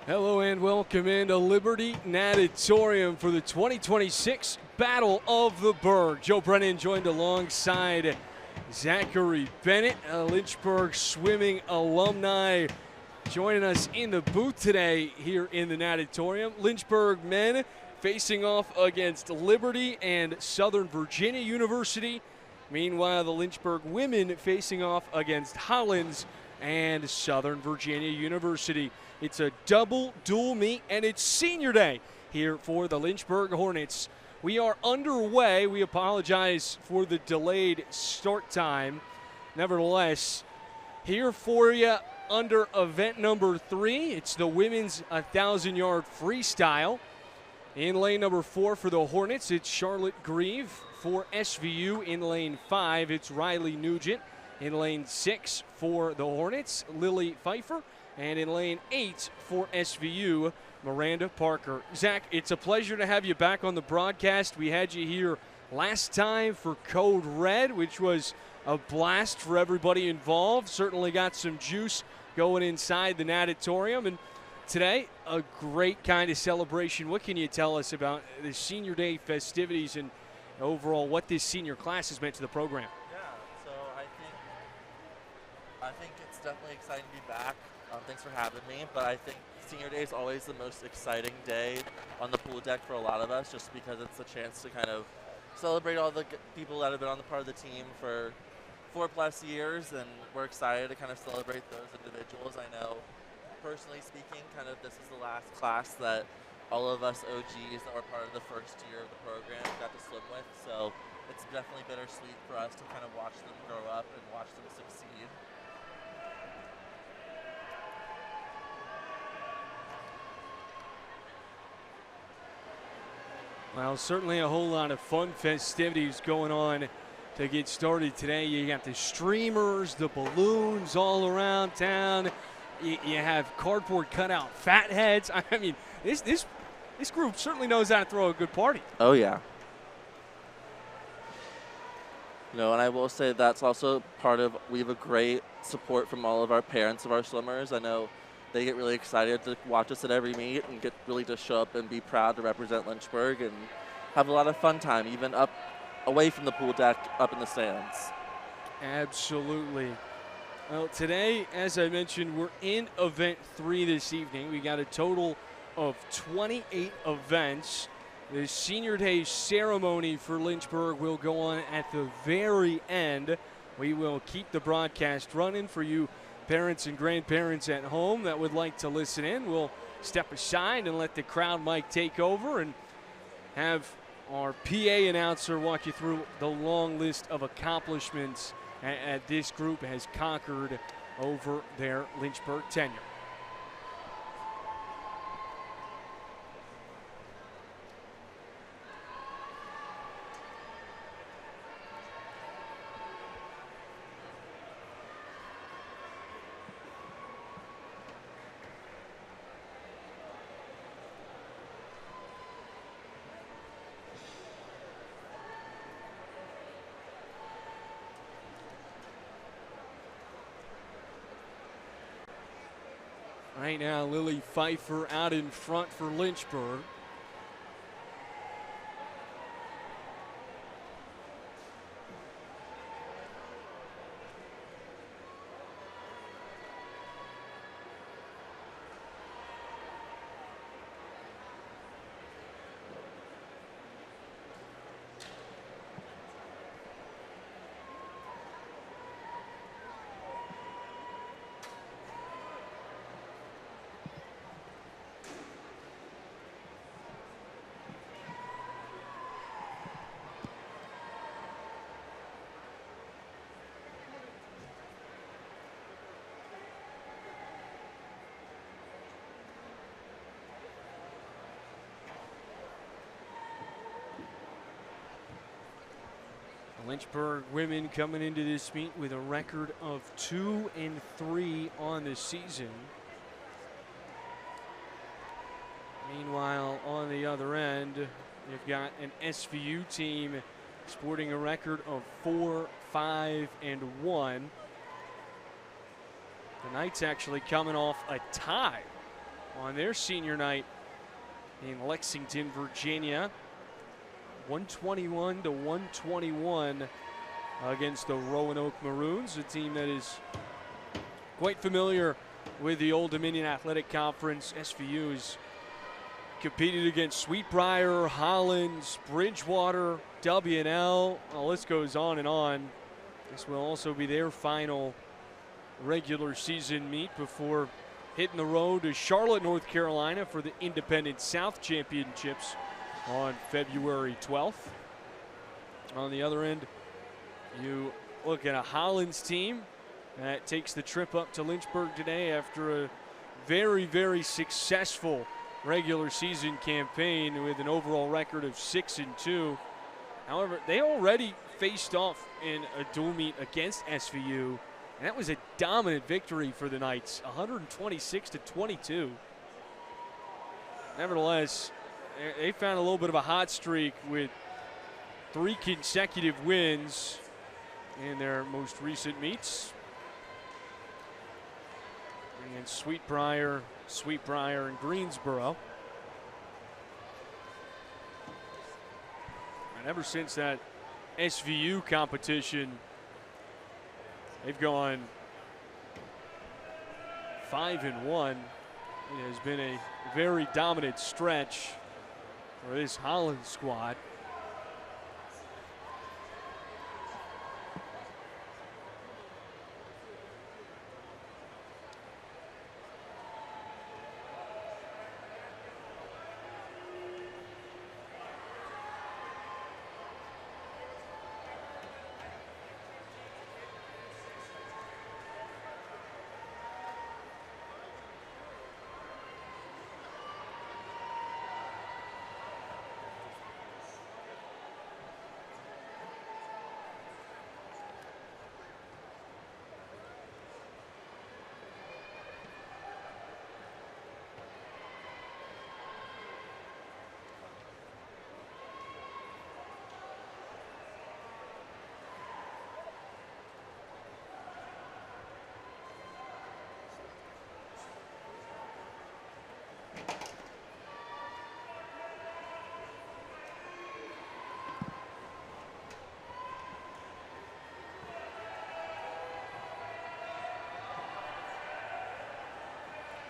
Hello and welcome into Liberty Natatorium for the 2026 Battle of the Burg. Joe Brennan joined alongside Zachary Bennett, a Lynchburg swimming alumni, joining us in the booth today here in the Natatorium. Lynchburg men facing off against Liberty and Southern Virginia University. Meanwhile, the Lynchburg women facing off against Hollins and Southern Virginia University. It's a double dual meet, and it's senior day here for the Lynchburg Hornets. We are underway. We apologize for the delayed start time. Nevertheless, here for you under event number 3. It's the women's 1,000-yard freestyle. In lane number 4 for the Hornets, it's Charlotte Grieve. For SVU in lane 5, it's Riley Nugent. In lane 6 for the Hornets, Lily Pfeiffer. And in lane 8 for SVU, Miranda Parker. Zach, it's a pleasure to have you back on the broadcast. We had you here last time for Code Red, which was a blast for everybody involved. Certainly got some juice going inside the natatorium. And today, a great kind of celebration. What can you tell us about the senior day festivities and overall what this senior class has meant to the program? Yeah, so I think it's definitely exciting to be back. Thanks for having me, but I think senior day is always the most exciting day on the pool deck for a lot of us, just because it's a chance to kind of celebrate all the people that have been on the part of the team for 4+ years, and we're excited to kind of celebrate those individuals. I know, personally speaking, kind of this is the last class that all of us OGs that were part of the first year of the program got to swim with, so it's definitely bittersweet for us to kind of watch them grow up and watch them succeed. Well, certainly a whole lot of fun festivities going on to get started today. You got the streamers, the balloons all around town. You have cardboard cutout fat heads. I mean, this group certainly knows how to throw a good party. Oh, yeah. And I will say that's also part of, we have a great support from all of our parents of our swimmers. I know they get really excited to watch us at every meet and get really to show up and be proud to represent Lynchburg and have a lot of fun time, even up away from the pool deck, up in the stands. Absolutely. Well, today, as I mentioned, we're in event 3 this evening. We got a total of 28 events. The senior day ceremony for Lynchburg will go on at the very end. We will keep the broadcast running for you parents and grandparents at home that would like to listen in. We'll step aside and let the crowd mic take over and have our PA announcer walk you through the long list of accomplishments that this group has conquered over their Lynchburg tenure. Right now, Lily Pfeiffer out in front for Lynchburg. Lynchburg women coming into this meet with a record of 2-3 on the season. Meanwhile, on the other end, you've got an SVU team sporting a record of 4-5-1. The Knights actually coming off a tie on their senior night in Lexington, Virginia. 121 to 121 against the Roanoke Maroons, a team that is quite familiar with the Old Dominion Athletic Conference. SVU has competed against Sweetbriar, Hollins, Bridgewater, W&L. The list goes on and on. This will also be their final regular season meet before hitting the road to Charlotte, North Carolina for the Independent South Championships on February 12th. On the other end, you look at a Hollins team that takes the trip up to Lynchburg today after a very, very successful regular season campaign with an overall record of 6-2. However, they already faced off in a dual meet against SVU, and that was a dominant victory for the Knights, 126-22. Nevertheless, they found a little bit of a hot streak with 3 consecutive wins in their most recent meets against Sweetbriar, and Greensboro. And ever since that SVU competition, they've gone 5-1. It has been a very dominant stretch for this Hollins squad.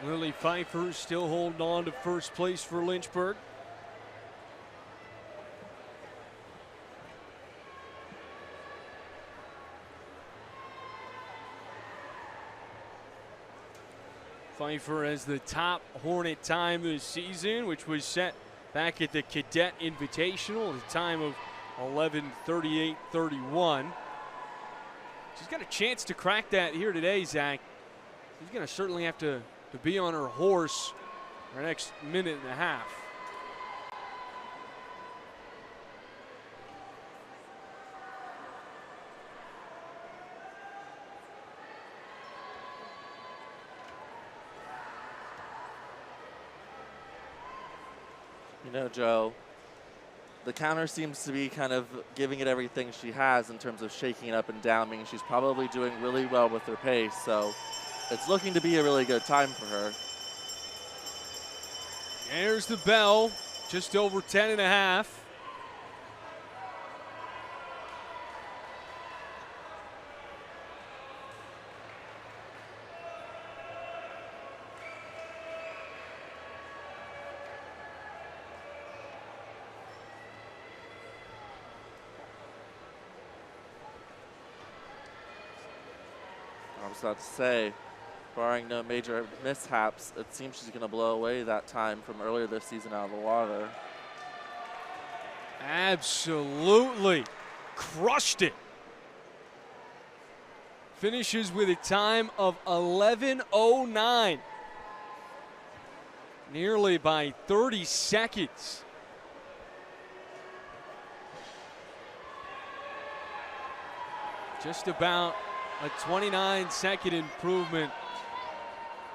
Lily Pfeiffer still holding on to first place for Lynchburg. Pfeiffer has the top Hornet time this season, which was set back at the Cadet Invitational at a time of 11:38:31. She's got a chance to crack that here today, Zach. She's going to certainly have to be on her horse for the next minute and a half. You know, Joe, the counter seems to be kind of giving it everything she has in terms of shaking it up and down. I mean, she's probably doing really well with her pace, so it's looking to be a really good time for her. There's the bell, just over 10 and a half. I was about to say, barring no major mishaps, it seems she's going to blow away that time from earlier this season out of the water. Absolutely crushed it. Finishes with a time of 11:09. Nearly by 30 seconds. Just about a 29-second improvement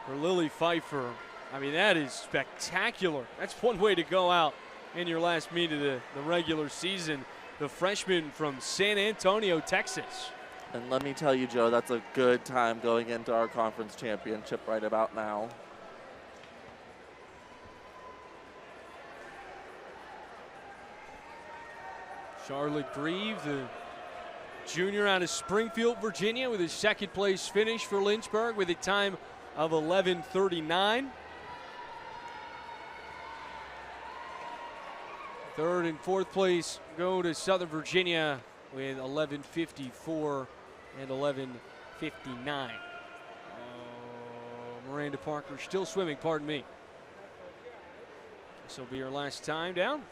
for Lily Pfeiffer. I mean, that is spectacular. That's one way to go out in your last meet of the regular season. The freshman from San Antonio, Texas. And let me tell you, Joe, that's a good time going into our conference championship right about now. Charlotte Grieve, the junior out of Springfield, Virginia, with his second place finish for Lynchburg with a time of 11:39. Third and fourth place go to Southern Virginia with 11:54 and 11:59. Miranda Parker still swimming, pardon me. This will be her last time down.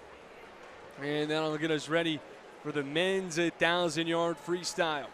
And that'll get us ready for the men's 1,000-yard freestyle.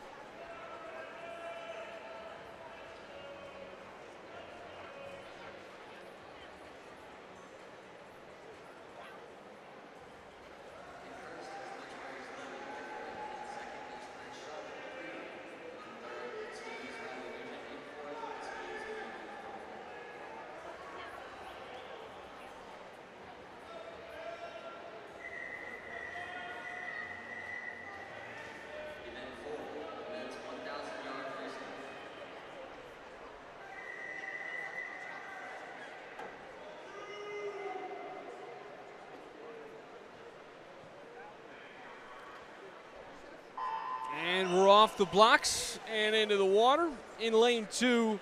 And we're off the blocks and into the water. In lane 2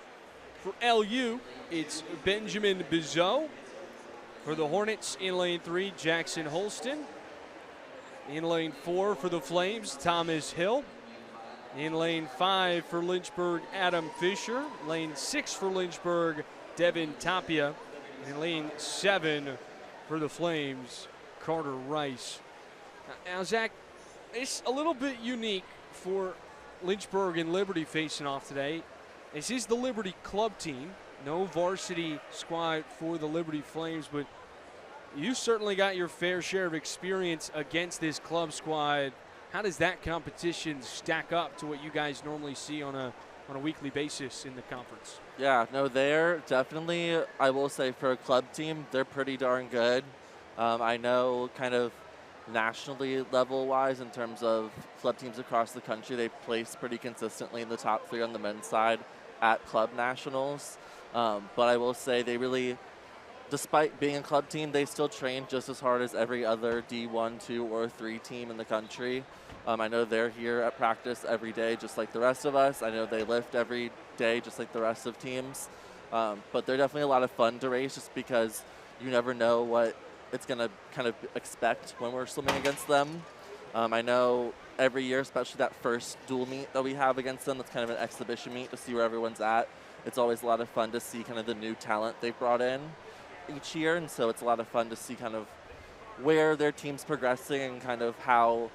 for LU, it's Benjamin Bizot. For the Hornets, in lane 3, Jackson Holston. In lane 4 for the Flames, Thomas Hill. In lane 5 for Lynchburg, Adam Fisher. Lane 6 for Lynchburg, Devin Tapia. And lane 7 for the Flames, Carter Rice. Now, Zach, it's a little bit unique for Lynchburg and Liberty facing off today. This is the Liberty club team. No varsity squad for the Liberty Flames, but you certainly got your fair share of experience against this club squad. How does that competition stack up to what you guys normally see on a weekly basis in the conference? Yeah, no, they're definitely, I will say, for a club team, they're pretty darn good. I know kind of nationally level-wise in terms of club teams across the country, they place pretty consistently in the top 3 on the men's side at club nationals. But I will say they really, despite being a club team, they still train just as hard as every other D1, 2, or 3 team in the country. I know they're here at practice every day just like the rest of us. I know they lift every day just like the rest of teams. But they're definitely a lot of fun to race just because you never know what it's going to kind of expect when we're swimming against them. I know every year, especially that first dual meet that we have against them, that's kind of an exhibition meet to see where everyone's at. It's always a lot of fun to see kind of the new talent they've brought in each year, and so it's a lot of fun to see kind of where their team's progressing and kind of how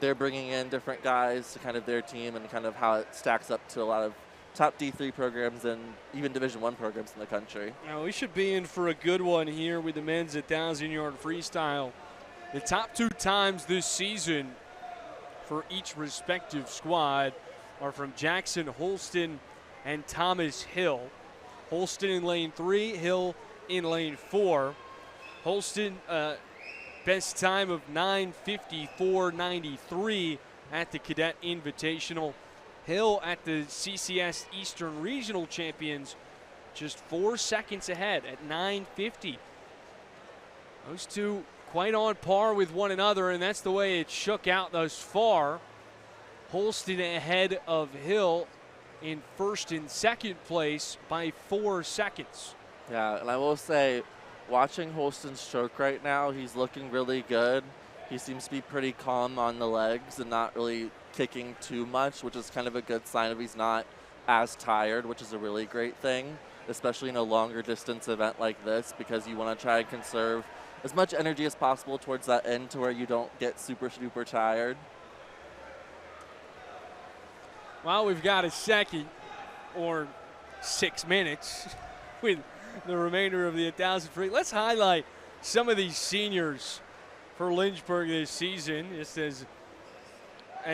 they're bringing in different guys to kind of their team and kind of how it stacks up to a lot of top D3 programs and even Division I programs in the country. Now, we should be in for a good one here with the men's 1,000-yard freestyle. The top 2 times this season for each respective squad are from Jackson Holston and Thomas Hill. Holston in lane 3, Hill in lane 4. Holston, best time of 9:54.93 at the Cadet Invitational. Hill at the CCS Eastern Regional Champions, just 4 seconds ahead at 9:50. Those two quite on par with one another, and that's the way it shook out thus far. Holston ahead of Hill in first and second place by 4 seconds. Yeah, and I will say, watching Holston's stroke right now, he's looking really good. He seems to be pretty calm on the legs and not really kicking too much, which is kind of a good sign of he's not as tired, which is a really great thing, especially in a longer distance event like this, because you want to try and conserve as much energy as possible towards that end to where you don't get super tired. Well, we've got a second or 6 minutes with the remainder of the 1,000 free. Let's highlight some of these seniors for Lynchburg this season. Just as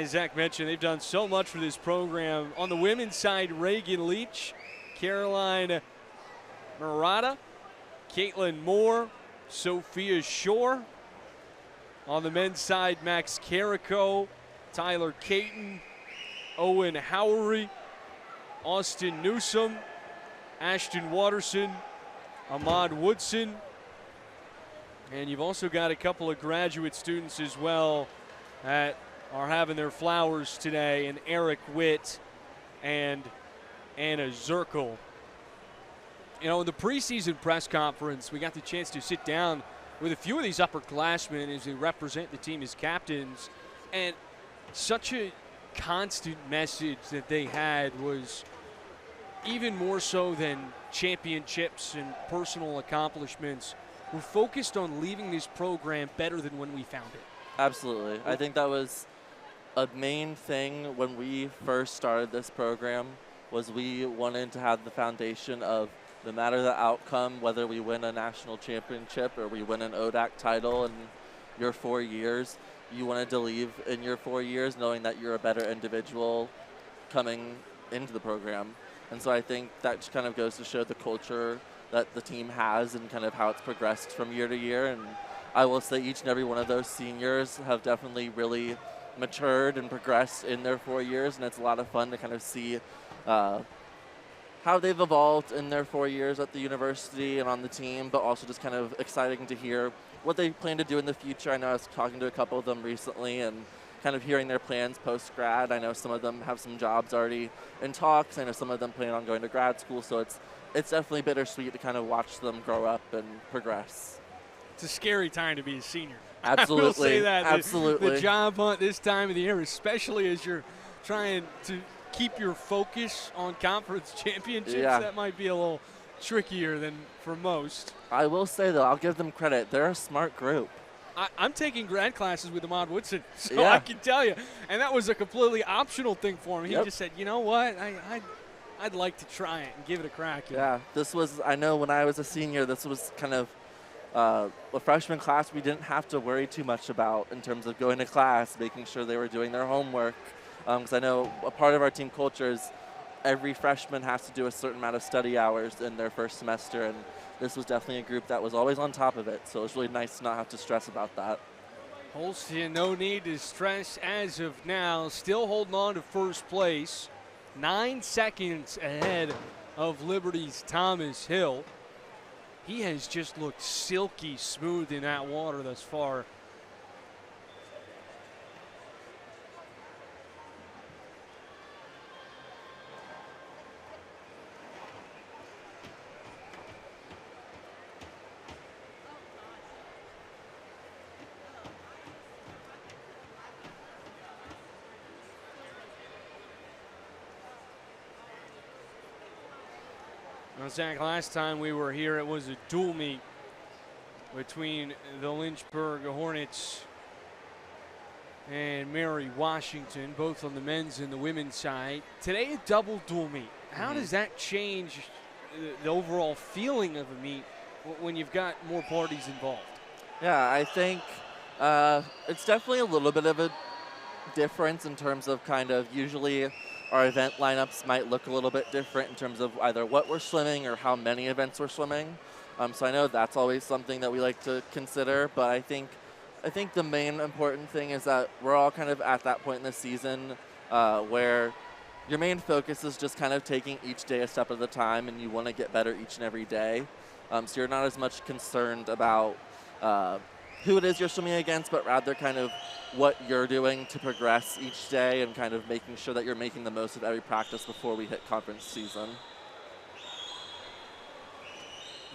Zach mentioned, they've done so much for this program. On the women's side, Reagan Leach, Caroline Murata, Caitlin Moore, Sophia Shore. On the men's side, Max Carrico, Tyler Caton, Owen Howery, Austin Newsom, Ashton Watterson, Ahmad Woodson. And you've also got a couple of graduate students as well that are having their flowers today, and Eric Witt and Anna Zirkel. You know, in the preseason press conference, we got the chance to sit down with a few of these upperclassmen as they represent the team as captains, and such a constant message that they had was even more so than championships and personal accomplishments. We're focused on leaving this program better than when we found it. Absolutely. I think that was a main thing when we first started this program, was we wanted to have the foundation of no matter the outcome, whether we win a national championship or we win an ODAC title in your 4 years, you wanted to leave in your 4 years knowing that you're a better individual coming into the program. And so I think that just kind of goes to show the culture that the team has and kind of how it's progressed from year to year. And I will say each and every one of those seniors have definitely really matured and progressed in their 4 years, and it's a lot of fun to kind of see how they've evolved in their 4 years at the university and on the team, but also just kind of exciting to hear what they plan to do in the future. I know I was talking to a couple of them recently and kind of hearing their plans post-grad. I know some of them have some jobs already in talks. I know some of them plan on going to grad school, so it's definitely bittersweet to kind of watch them grow up and progress. It's a scary time to be a senior. Absolutely. I will say that. Absolutely. The job hunt this time of the year, especially as you're trying to keep your focus on conference championships, that might be a little trickier than for most. I will say, though, I'll give them credit. They're a smart group. I'm taking grad classes with Ahmad Woodson, so I can tell you. And that was a completely optional thing for him. He just said, you know what, I'd like to try it and give it a crack. Yeah, this was, I know when I was a senior, this was kind of a freshman class we didn't have to worry too much about in terms of going to class, making sure they were doing their homework. Because I know a part of our team culture is every freshman has to do a certain amount of study hours in their first semester, and this was definitely a group that was always on top of it, so it was really nice to not have to stress about that. Holston, no need to stress as of now, still holding on to first place, 9 seconds ahead of Liberty's Thomas Hill. He has just looked silky smooth in that water thus far. Now, Zach, last time we were here, it was a dual meet between the Lynchburg Hornets and Mary Washington, both on the men's and the women's side. Today, a double dual meet. How does that change the overall feeling of a meet when you've got more parties involved? Yeah, I think it's definitely a little bit of a difference in terms of kind of usually our event lineups might look a little bit different in terms of either what we're swimming or how many events we're swimming. So I know that's always something that we like to consider, but I think the main important thing is that we're all kind of at that point in the season where your main focus is just kind of taking each day a step at a time, and you want to get better each and every day. So you're not as much concerned about who it is you're swimming against, but rather kind of what you're doing to progress each day and kind of making sure that you're making the most of every practice before we hit conference season.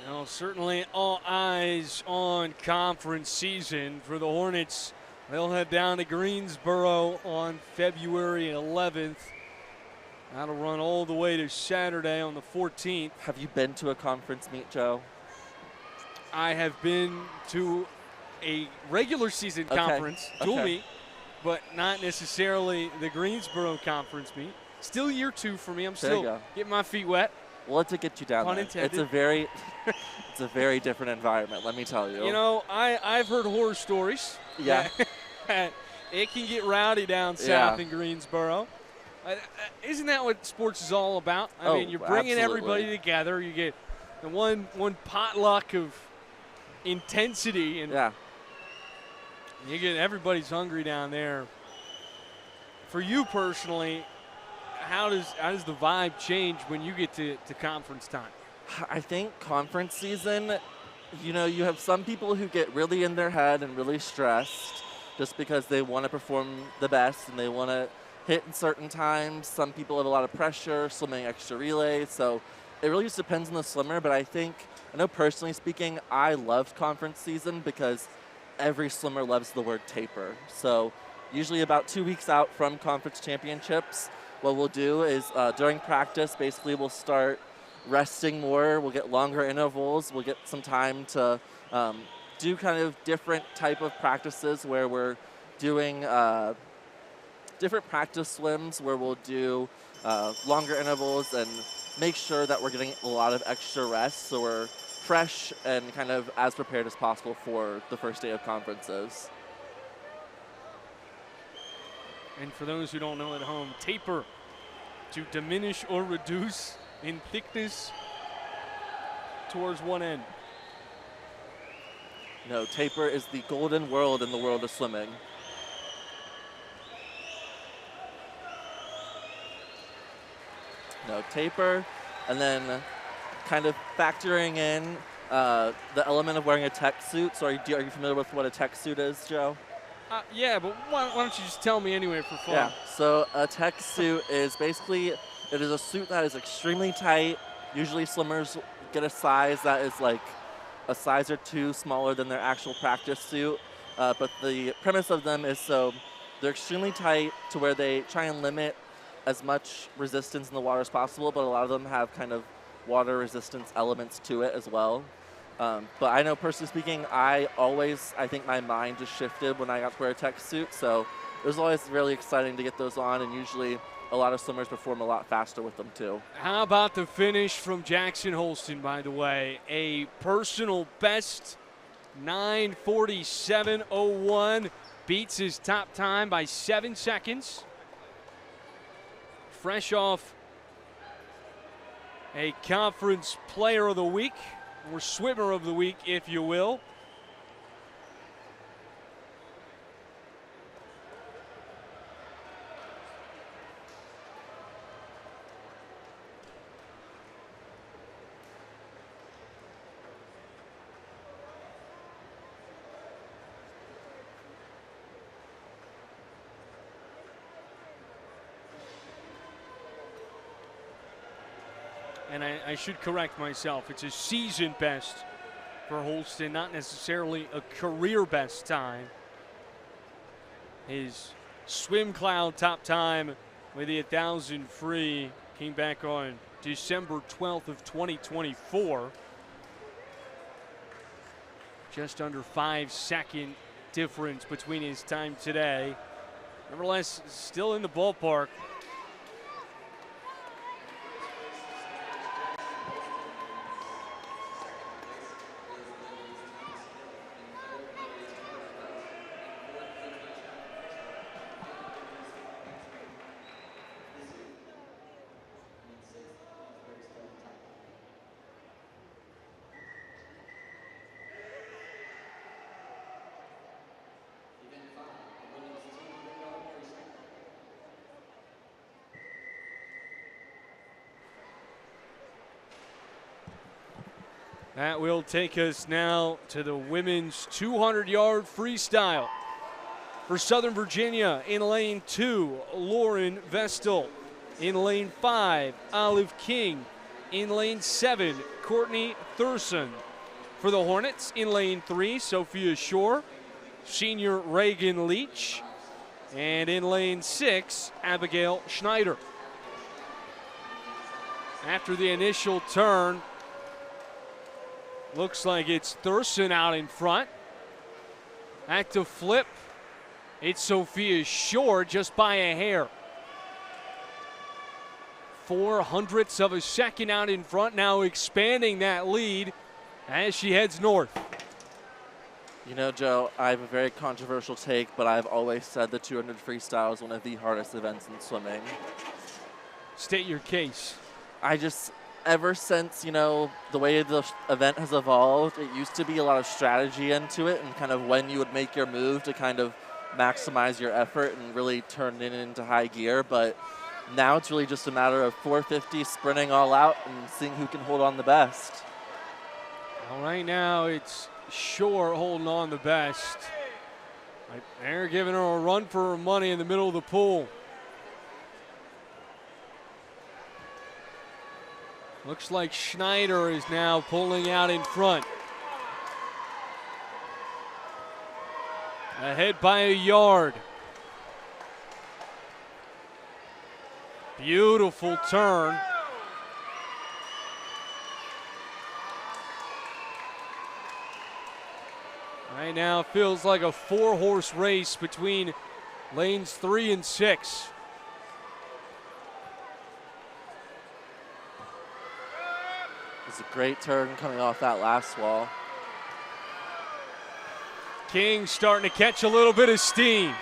Well, certainly all eyes on conference season for the Hornets. They'll head down to Greensboro on February 11th. That'll run all the way to Saturday on the 14th. Have you been to a conference meet, Joe? I have been to a regular season conference dual meet, but not necessarily the Greensboro conference meet. Still year 2 for me. I'm still getting my feet wet. We'll have to get you down Pun there. intended. It's a very different environment, let me tell you. You know, I've heard horror stories. Yeah. It can get rowdy down south in Greensboro. Isn't that what sports is all about? I mean, you're bringing everybody together. You get the one potluck of intensity, and you get everybody's hungry down there. For you personally, how does the vibe change when you get to conference time? I think conference season, you know, you have some people who get really in their head and really stressed. just because they want to perform the best and they want to hit in certain times. Some people have a lot of pressure, swimming extra relays, so it really just depends on the swimmer. But I know personally speaking, I loved conference season because every swimmer loves the word taper. So usually about 2 weeks out from conference championships, what we'll do is during practice, basically we'll start resting more. We'll get longer intervals. We'll get some time to do kind of different type of practices where we're doing different practice swims where we'll do longer intervals and make sure that we're getting a lot of extra rest so we're fresh and kind of as prepared as possible for the first day of conferences. And for those who don't know at home, taper, to diminish or reduce in thickness towards one end. No, taper is the golden world in the world of swimming. No, taper, and then kind of factoring in the element of wearing a tech suit. So are you familiar with what a tech suit is, Joe? Yeah, but why don't you just tell me anyway for fun? Yeah, so a tech suit is basically, it is a suit that is extremely tight. Usually swimmers get a size that is like a size or two smaller than their actual practice suit. But the premise of them is so they're extremely tight to where they try and limit as much resistance in the water as possible, but a lot of them have kind of water resistance elements to it as well. But I know, personally speaking, I think my mind just shifted when I got to wear a tech suit, so it was always really exciting to get those on, and usually a lot of swimmers perform a lot faster with them too. How about the finish from Jackson Holston, by the way? A personal best, 9:47.01, beats his top time by 7 seconds. Fresh off a conference player of the week, or swimmer of the week, if you will. And I should correct myself. It's a season best for Holston, not necessarily a career best time. His swim cloud top time with the 1,000 free came back on December 12th of 2024. Just under 5-second difference between his time today. Nevertheless, still in the ballpark. That will take us now to the women's 200-yard freestyle. For Southern Virginia, in lane 2, Lauren Vestal. In lane 5, Olive King. In lane 7, Courtney Thurston. For the Hornets, in lane 3, Sophia Shore, senior Reagan Leach. And in lane 6, Abigail Schneider. After the initial turn, looks like it's Thurston out in front. Back to flip. It's Sophia Shore just by a hair. 0.04 of a second out in front, now expanding that lead as she heads north. You know, Joe, I have a very controversial take, but I've always said the 200 freestyle is one of the hardest events in swimming. State your case. Ever since, the way the event has evolved, it used to be a lot of strategy into it and kind of when you would make your move to kind of maximize your effort and really turn it into high gear. But now it's really just a matter of 450 sprinting all out and seeing who can hold on the best. Well, right now it's Shore holding on the best. They're giving her a run for her money in the middle of the pool. Looks like Schneider is now pulling out in front. Ahead by a yard. Beautiful turn. Right now feels like a 4-horse race between lanes 3 and 6. It's a great turn coming off that last wall. King starting to catch a little bit of steam.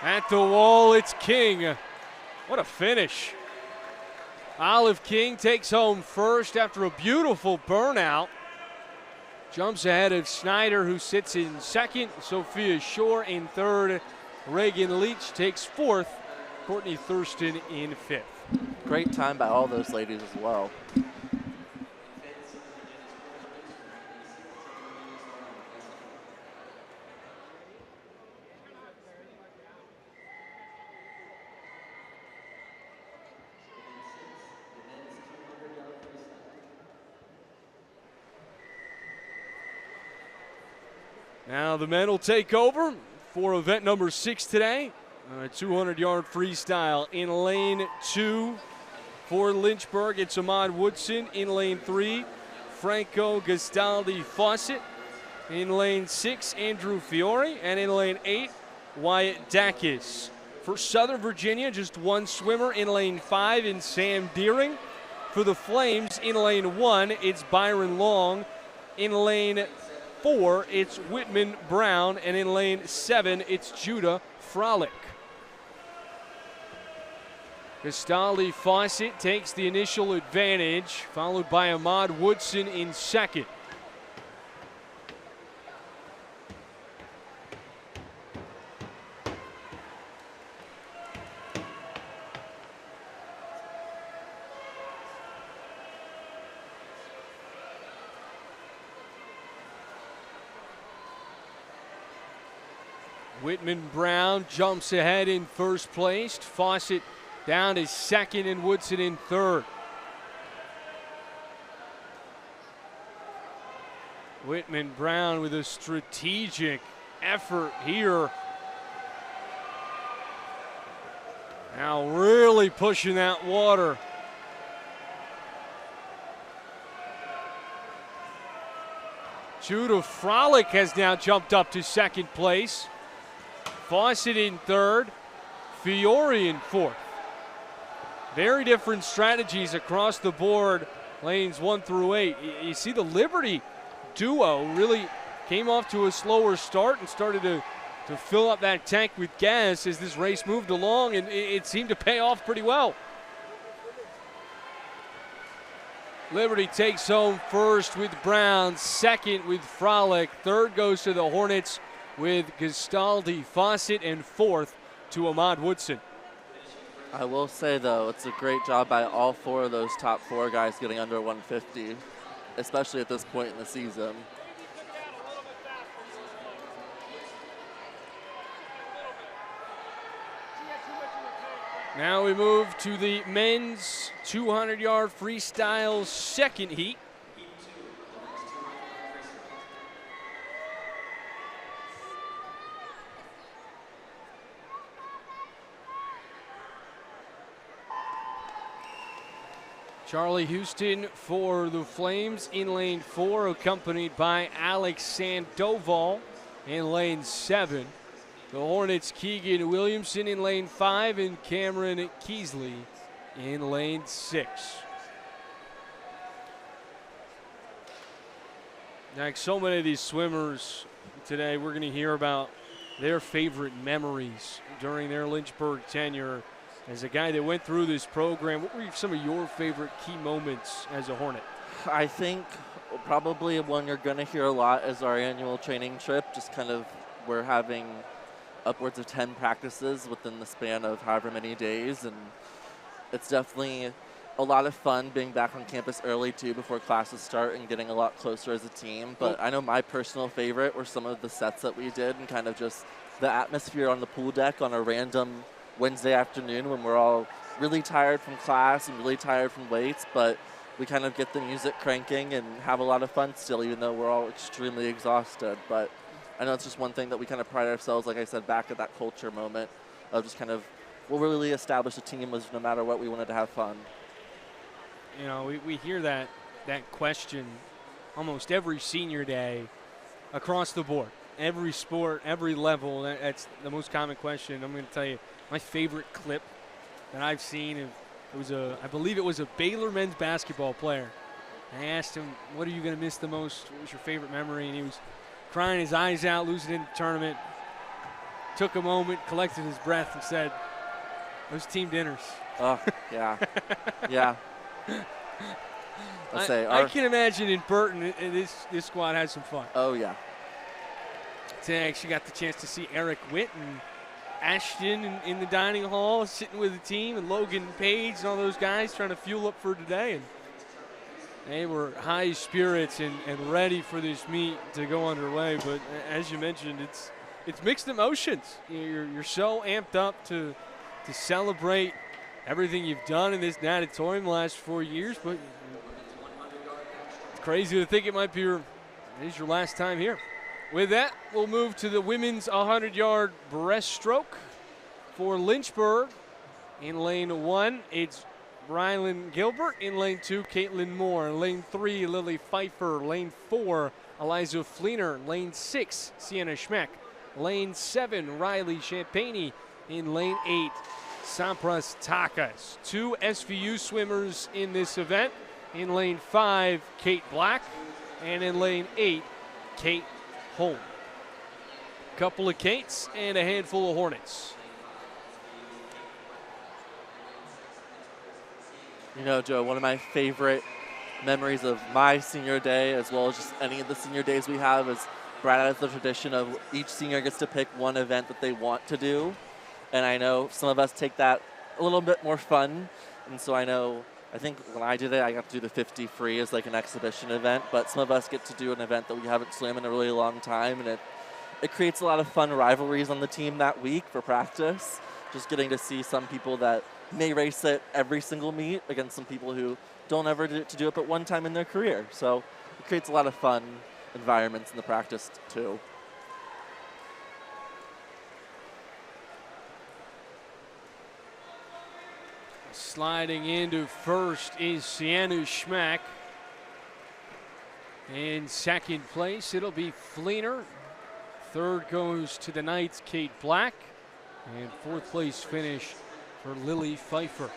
At the wall, it's King. What a finish. Olive King takes home first after a beautiful burnout. Jumps ahead of Schneider, who sits in second. Sophia Shore in third. Reagan Leach takes fourth. Courtney Thurston in fifth. Great time by all those ladies as well. Now the men will take over for event number 6 today. A 200-yard freestyle in lane 2 for Lynchburg. It's Ahmad Woodson in lane 3. Franco Gastaldi Fawcett. In lane 6, Andrew Fiore. And in lane 8, Wyatt Dacus. For Southern Virginia, just one swimmer in lane 5 in Sam Deering. For the Flames, in lane 1, it's Byron Long. In lane 4, it's Whitman Brown. And in lane 7, it's Judah Frolic. Gastaldi Fawcett takes the initial advantage, followed by Ahmad Woodson in second. Whitman Brown jumps ahead in first place. Fawcett down to second and Woodson in third. Whitman Brown with a strategic effort here. Now really pushing that water. Judah Frolic has now jumped up to second place. Fawcett in third. Fiore in fourth. Very different strategies across the board, lanes 1 through 8. You see the Liberty duo really came off to a slower start and started to fill up that tank with gas as this race moved along, and it seemed to pay off pretty well. Liberty takes home first with Brown, second with Frolic, third goes to the Hornets with Gastaldi Fawcett, and fourth to Ahmad Woodson. I will say, though, it's a great job by all 4 of those top 4 guys getting under 150, especially at this point in the season. Now we move to the men's 200-yard freestyle second heat. Charlie Houston for the Flames in lane 4, accompanied by Alex Sandoval in lane 7. The Hornets, Keegan Williamson in lane 5 and Cameron Keesley in lane 6. Like so many of these swimmers today, we're going to hear about their favorite memories during their Lynchburg tenure. As a guy that went through this program, what were some of your favorite key moments as a Hornet? I think probably one you're going to hear a lot is our annual training trip. Just kind of, we're having upwards of 10 practices within the span of however many days, and it's definitely a lot of fun being back on campus early too before classes start and getting a lot closer as a team. But I know my personal favorite were some of the sets that we did and kind of just the atmosphere on the pool deck on a random Wednesday afternoon when we're all really tired from class and really tired from weights, but we kind of get the music cranking and have a lot of fun still, even though we're all extremely exhausted. But I know it's just one thing that we kind of pride ourselves, like I said, back at that culture moment of just kind of what really established a team was no matter what, we wanted to have fun. You know, we hear that question almost every senior day across the board. Every sport, every level, that's the most common question. I'm going to tell you my favorite clip that I've seen. I believe it was a Baylor men's basketball player. I asked him, what are you going to miss the most? What was your favorite memory? And he was crying his eyes out, losing in the tournament. Took a moment, collected his breath, and said, those team dinners. Oh, yeah. Yeah. I can imagine in Burton, this squad had some fun. Oh, yeah. Today I actually got the chance to see Eric Witt and Ashton in the dining hall sitting with the team, and Logan Page and all those guys trying to fuel up for today. And they were high spirits and ready for this meet to go underway. But as you mentioned, it's mixed emotions. You're so amped up to celebrate everything you've done in this natatorium the last 4 years, but it's crazy to think it might be your last time here. With that, we'll move to the women's 100-yard breaststroke for Lynchburg. In lane 1, it's Rylan Gilbert. In lane 2, Caitlin Moore. In lane 3, Lily Pfeiffer. Lane 4, Eliza Fleener. Lane 6, Sienna Schmeck. Lane 7, Riley Champagne. In lane 8, Sampras Takas. 2 SVU swimmers in this event. In lane 5, Kate Black. And in lane 8, Kate Holm. Couple of Kates and a handful of Hornets. You know, Joe, one of my favorite memories of my senior day, as well as just any of the senior days we have, is Brad has the tradition of each senior gets to pick one event that they want to do. And I know some of us take that a little bit more fun. And so I think when I did it, I got to do the 50 free as like an exhibition event, but some of us get to do an event that we haven't swam in a really long time, and it creates a lot of fun rivalries on the team that week for practice. Just getting to see some people that may race it every single meet against some people who don't ever get to do it but one time in their career. So it creates a lot of fun environments in the practice too. Sliding into first is Sienna Schmack. In second place, it'll be Fleener. Third goes to the Knights' Kate Black. And fourth place finish for Lily Pfeiffer.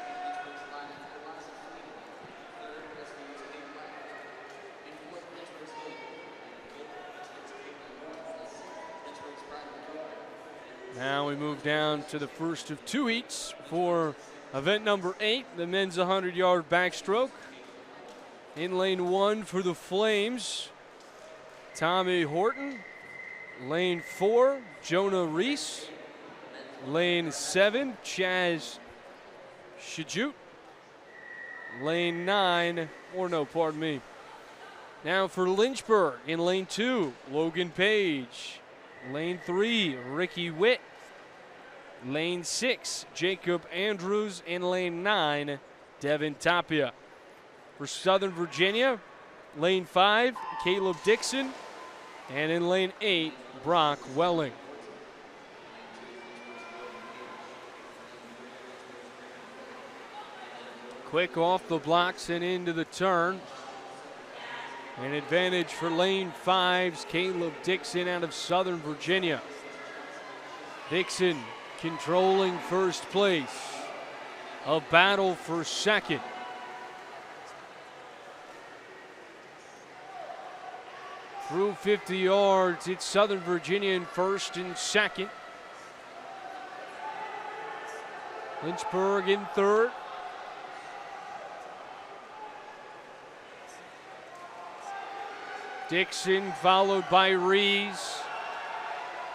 Now we move down to the first of 2 heats for event number 8, the men's 100-yard backstroke. In lane 1 for the Flames, Tommy Horton. Lane 4, Jonah Reese. Lane 7, Chaz Shajut. Lane 9, Now for Lynchburg, in lane 2, Logan Page. Lane 3, Ricky Witt. Lane 6, Jacob Andrews. In lane 9, Devin Tapia. For Southern Virginia, lane 5, Caleb Dixon. And in lane 8, Brock Welling. Quick off the blocks and into the turn. An advantage for lane 5's Caleb Dixon out of Southern Virginia. Dixon controlling first place. A battle for second. Through 50 yards, it's Southern Virginia in first and second. Lynchburg in third. Dixon followed by Rees.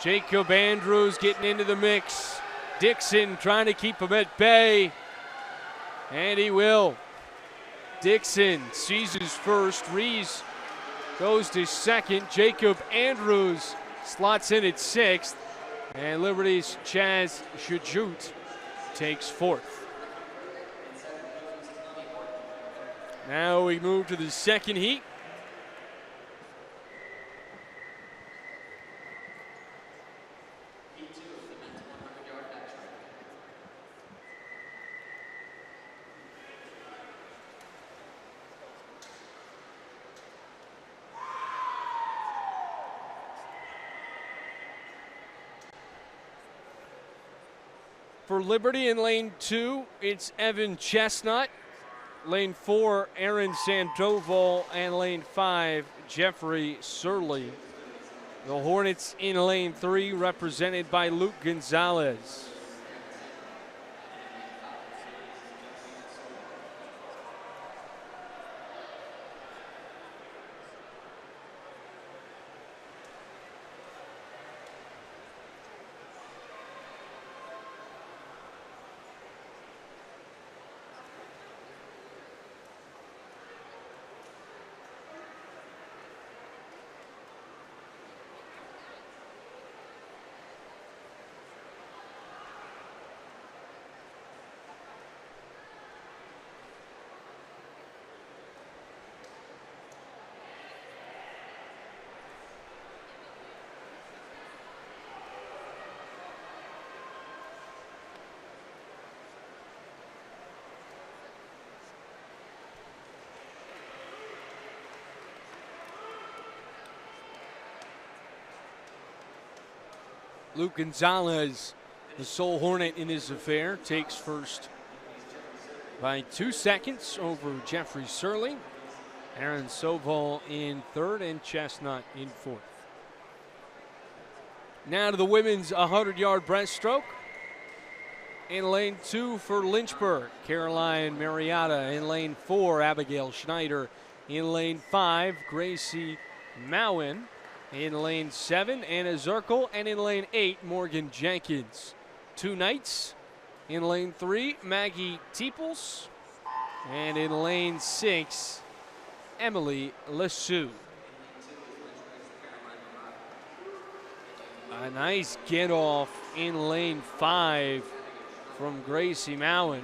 Jacob Andrews getting into the mix. Dixon trying to keep him at bay. And he will. Dixon sees his first. Rees goes to second. Jacob Andrews slots in at sixth. And Liberty's Chaz Shajut takes fourth. Now we move to the second heat. For Liberty in lane 2, it's Evan Chestnut. Lane 4, Aaron Sandoval. And lane 5, Jeffrey Surley. The Hornets in lane 3, represented by Luke Gonzalez. Luke Gonzalez, the sole Hornet in his affair, takes first by 2 seconds over Jeffrey Surley. Aaron Soval in third and Chestnut in fourth. Now to the women's 100-yard breaststroke. In lane 2 for Lynchburg, Caroline Marietta. In lane 4, Abigail Schneider. In lane 5, Gracie Mowen. In lane 7, Anna Zirkel. And in lane 8, Morgan Jenkins. 2 Knights. In lane 3, Maggie Teeples. And in lane 6, Emily LeSue. A nice get off in lane 5 from Gracie Mowen.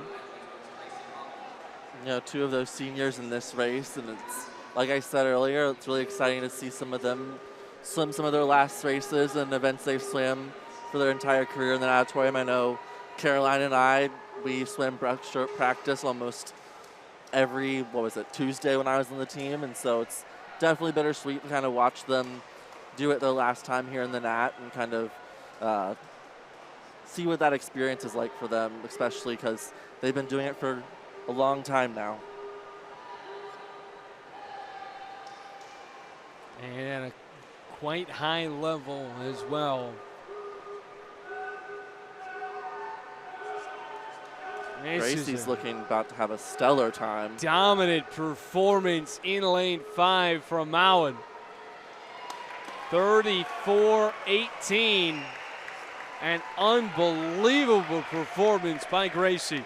You know, 2 of those seniors in this race, and it's, like I said earlier, it's really exciting to see some of them swim some of their last races and events they've swam for their entire career in the auditorium. I know Caroline and I, we swam breaststroke practice almost every, Tuesday when I was on the team, and so it's definitely bittersweet to kind of watch them do it their last time here in the Nat and kind of see what that experience is like for them, especially because they've been doing it for a long time now. And at a quite high level as well. Gracie's looking about to have a stellar time. Dominant performance in lane 5 from Mowen. 34-18. An unbelievable performance by Gracie.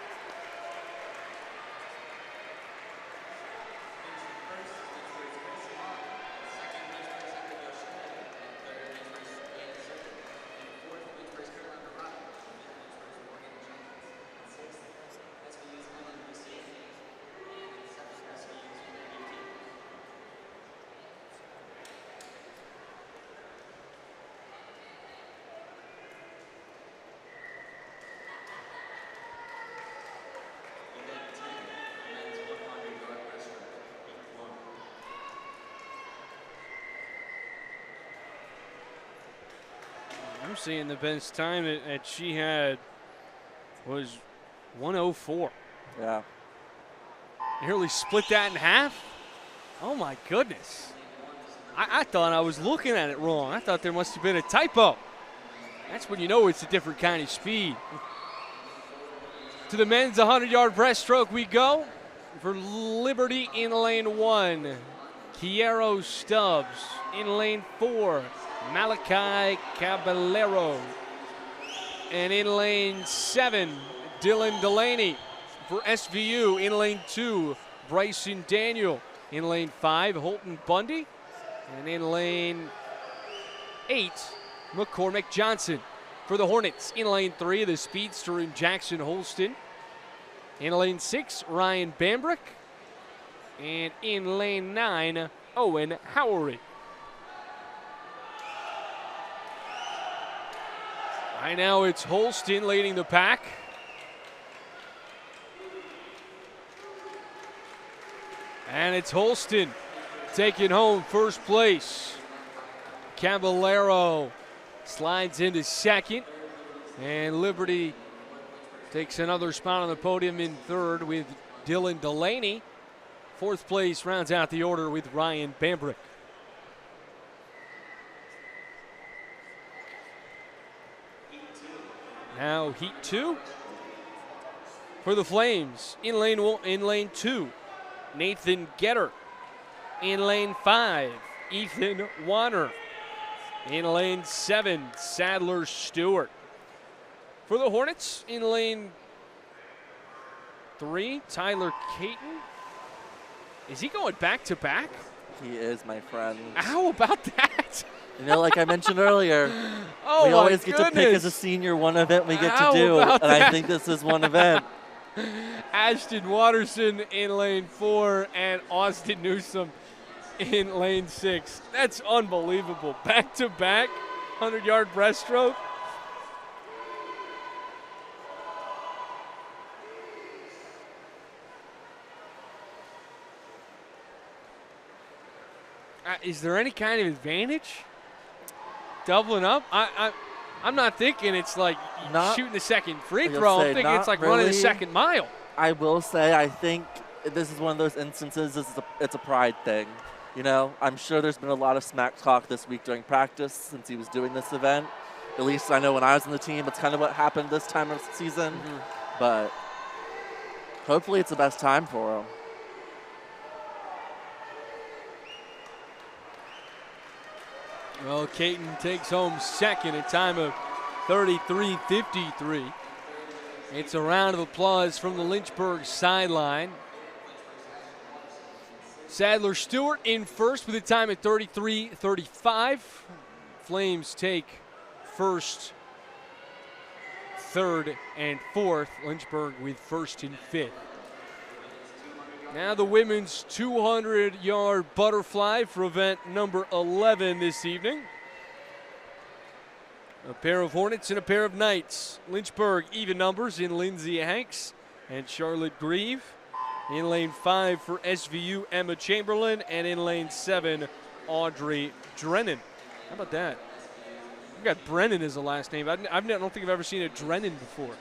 I'm seeing the best time that she had was 1:04. Yeah. Nearly split that in half. Oh my goodness. I thought I was looking at it wrong. I thought there must have been a typo. That's when you know it's a different kind of speed. To the men's 100-yard breaststroke we go. For Liberty in lane 1, Kiero Stubbs. In lane 4, Malachi Caballero. And in lane 7, Dylan Delaney. For SVU in lane 2, Bryson Daniel. In lane 5, Holton Bundy. And in lane 8, McCormick Johnson. For the Hornets, in lane 3, the speedster in Jackson Holston. In lane 6, Ryan Bambrick. And in lane 9, Owen Howery. Right now it's Holston leading the pack. And it's Holston taking home first place. Caballero slides into second. And Liberty takes another spot on the podium in third with Dylan Delaney. Fourth place rounds out the order with Ryan Bambrick. Now heat 2 for the Flames. In lane 2, Nathan Getter. In lane 5, Ethan Warner. In lane 7, Sadler Stewart. For the Hornets, in lane 3, Tyler Caton. Is he going back-to-back? He is, my friend. How about that? You know, like I mentioned earlier, oh we always get goodness. to pick as a senior one event we get How to do, and about that? I think this is one event. Ashton Watterson in lane 4 and Austin Newsom in lane 6. That's unbelievable. Back-to-back, 100-yard breaststroke. Is there any kind of advantage? Doubling up? I'm not thinking it's like shooting the second free throw. I'm thinking it's like running the second mile. I will say I think this is one of those instances, it's a pride thing. You know, I'm sure there's been a lot of smack talk this week during practice since he was doing this event. At least I know when I was on the team, it's kind of what happened this time of the season. Mm-hmm. But hopefully it's the best time for him. Well, Caton takes home second, a time of 33:53. It's a round of applause from the Lynchburg sideline. Sadler Stewart in first with a time at 33:35. Flames take first, third, and fourth. Lynchburg with first and fifth. Now the women's 200-yard butterfly for event number 11 this evening. A pair of Hornets and a pair of Knights. Lynchburg even numbers in Lindsay Hanks and Charlotte Grieve. In lane 5 for SVU, Emma Chamberlain. And in lane 7, Audrey Drennan. How about that? We've got Brennan as the last name. I don't think I've ever seen a Drennan before.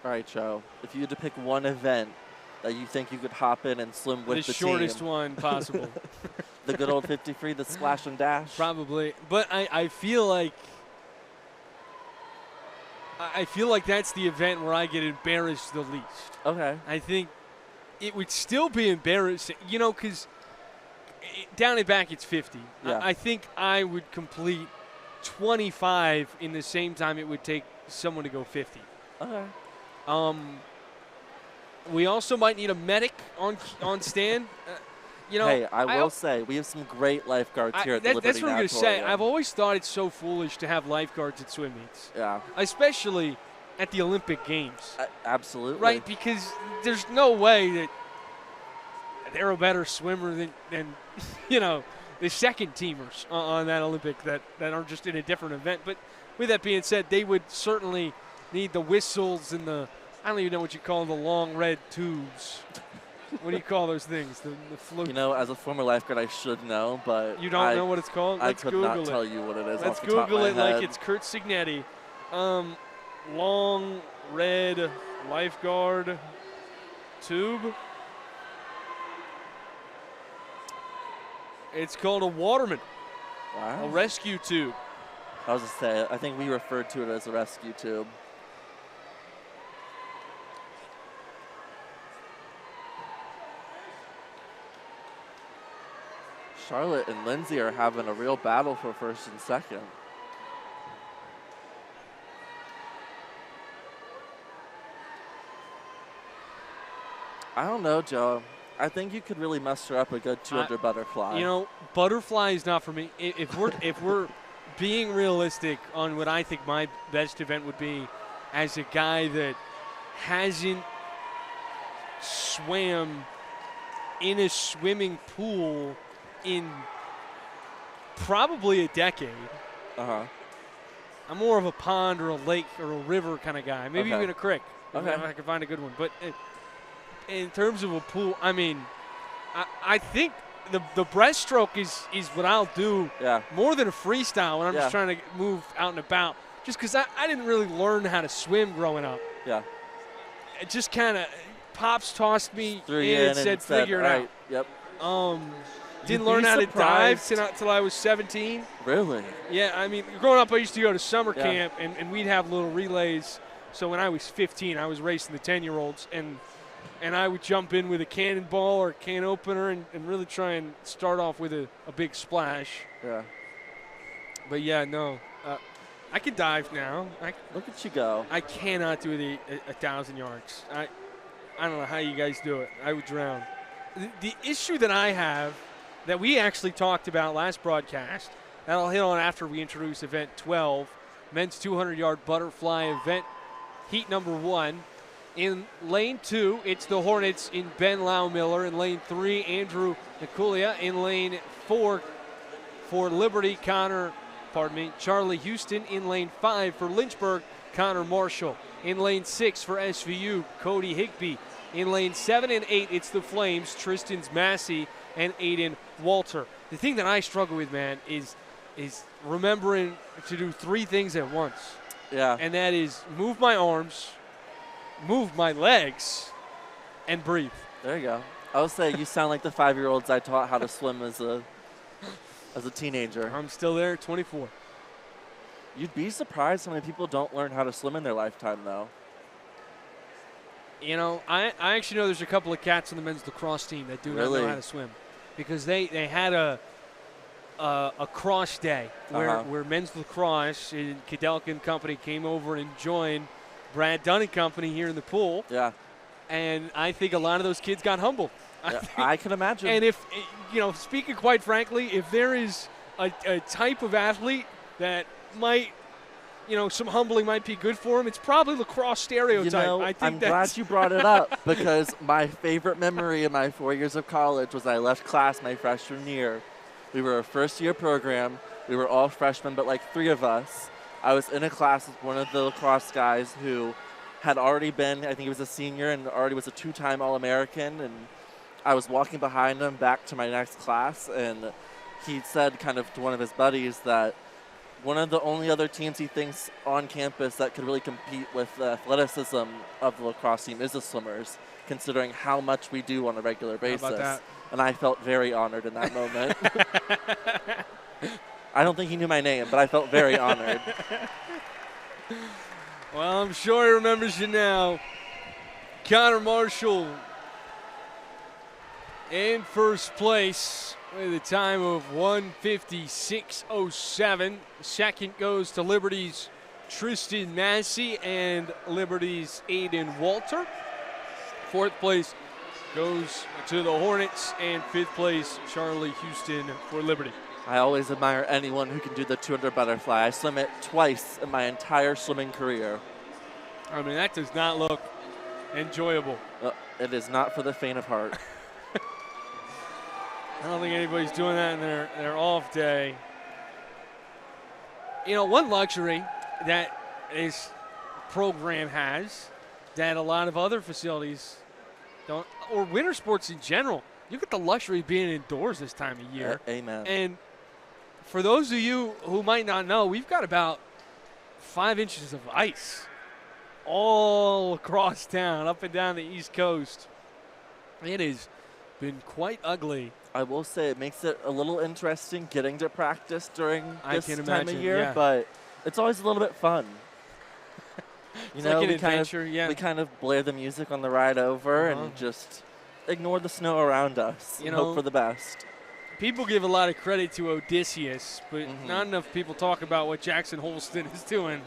All right, Joe, if you had to pick one event that you think you could hop in and swim with the team. The shortest one possible. The good old 53, the splash and dash? Probably. But I feel like that's the event where I get embarrassed the least. Okay. I think it would still be embarrassing, you know, because down and back it's 50. Yeah. I think I would complete 25 in the same time it would take someone to go 50. Okay. We also might need a medic on stand. You know, hey, I will say, we have some great lifeguards here at the Liberty That's what I'm going to say. Natatorium. I've always thought it's so foolish to have lifeguards at swim meets. Yeah. Especially at the Olympic Games. Absolutely. Right, because there's no way that they're a better swimmer than you know, the second teamers on that Olympic that are just in a different event. But with that being said, they would certainly need the whistles and I don't even know what you call them, the long red tubes. What do you call those things? The float. You know, as a former lifeguard, I should know, but you don't know what it's called? I could Google not tell you what it is. Let's off the top of Google my it head. like it's Kurt Signetti. Long red lifeguard tube. It's called a waterman. Wow. A rescue tube. I was just saying, I think we referred to it as a rescue tube. Charlotte and Lindsay are having a real battle for first and second. I don't know, Joe. I think you could really muster up a good 200 butterfly. You know, butterfly is not for me. If we're being realistic on what I think my best event would be, as a guy that hasn't swam in a swimming pool in probably a decade. I'm more of a pond or a lake or a river kind of guy. Maybe even a creek. If I can find a good one. But in terms of a pool, I mean, I think the breaststroke is what I'll do more than a freestyle when I'm just trying to move out and about. Just because I didn't really learn how to swim growing up. Yeah. It just kind of, Pops tossed me Threw in and said, figure it out. Yep. Didn't learn how to dive till I was 17. Really? Yeah, I mean, growing up, I used to go to summer camp, and we'd have little relays. So when I was 15, I was racing the 10-year-olds, and I would jump in with a cannonball or a can opener and really try and start off with a big splash. Yeah. But, yeah, no. I can dive now. Look at you go. I cannot do the 1,000 yards. I don't know how you guys do it. I would drown. The issue that I have that we actually talked about last broadcast, that I'll hit on after we introduce Event 12, men's 200-yard butterfly event, heat number 1. In lane 2, it's the Hornets in Ben Laumiller. In lane 3, Andrew Nicolia. In lane 4, for Liberty, Charlie Houston. In lane 5 for Lynchburg, Connor Marshall. In lane 6 for SVU, Cody Higbee. In lane 7 and 8, it's the Flames, Tristan's Massey and Aiden Walter. The thing that I struggle with, man, is remembering to do 3 things at once. Yeah. And that is move my arms, move my legs, and breathe. There you go. I would say you sound like the 5-year-olds I taught how to swim as a teenager. I'm still there, 24. You'd be surprised how many people don't learn how to swim in their lifetime, though. You know, I actually know there's a couple of cats on the men's lacrosse team that do not know how to swim, because they had a cross day where men's lacrosse and Kudelka and company came over and joined Brad Dunn and company here in the pool. Yeah. And I think a lot of those kids got humbled. I can imagine. And if, you know, speaking quite frankly, if there is a type of athlete that might, you know, some humbling might be good for him, it's probably lacrosse stereotype. You know, I'm glad you brought it up, because my favorite memory in my 4 years of college was I left class my freshman year. We were a first-year program. We were all freshmen, but like 3 of us. I was in a class with one of the lacrosse guys who had already been, I think he was a senior and already was a 2-time All-American, and I was walking behind him back to my next class, and he said kind of to one of his buddies that one of the only other teams he thinks on campus that could really compete with the athleticism of the lacrosse team is the Swimmers, considering how much we do on a regular basis. How about that? And I felt very honored in that moment. I don't think he knew my name, but I felt very honored. Well, I'm sure he remembers you now. Connor Marshall in first place with a time of 1:56.07. Second goes to Liberty's Tristan Massey and Liberty's Aiden Walter. Fourth place goes to the Hornets, and fifth place, Charlie Houston for Liberty. I always admire anyone who can do the 200 butterfly. I swim it twice in my entire swimming career. I mean, that does not look enjoyable. It is not for the faint of heart. I don't think anybody's doing that in their off day. You know, one luxury that this program has that a lot of other facilities don't, or winter sports in general, you get the luxury of being indoors this time of year. Amen. And for those of you who might not know, we've got about 5 inches of ice all across town, up and down the East Coast. It has been quite ugly. I will say it makes it a little interesting getting to practice during this time of year, yeah. But it's always a little bit fun. You know, like an we adventure, we kind of blare the music on the ride over and just ignore the snow around us and hope for the best. people give a lot of credit to Odysseus, but not enough people talk about what Jackson Holston is doing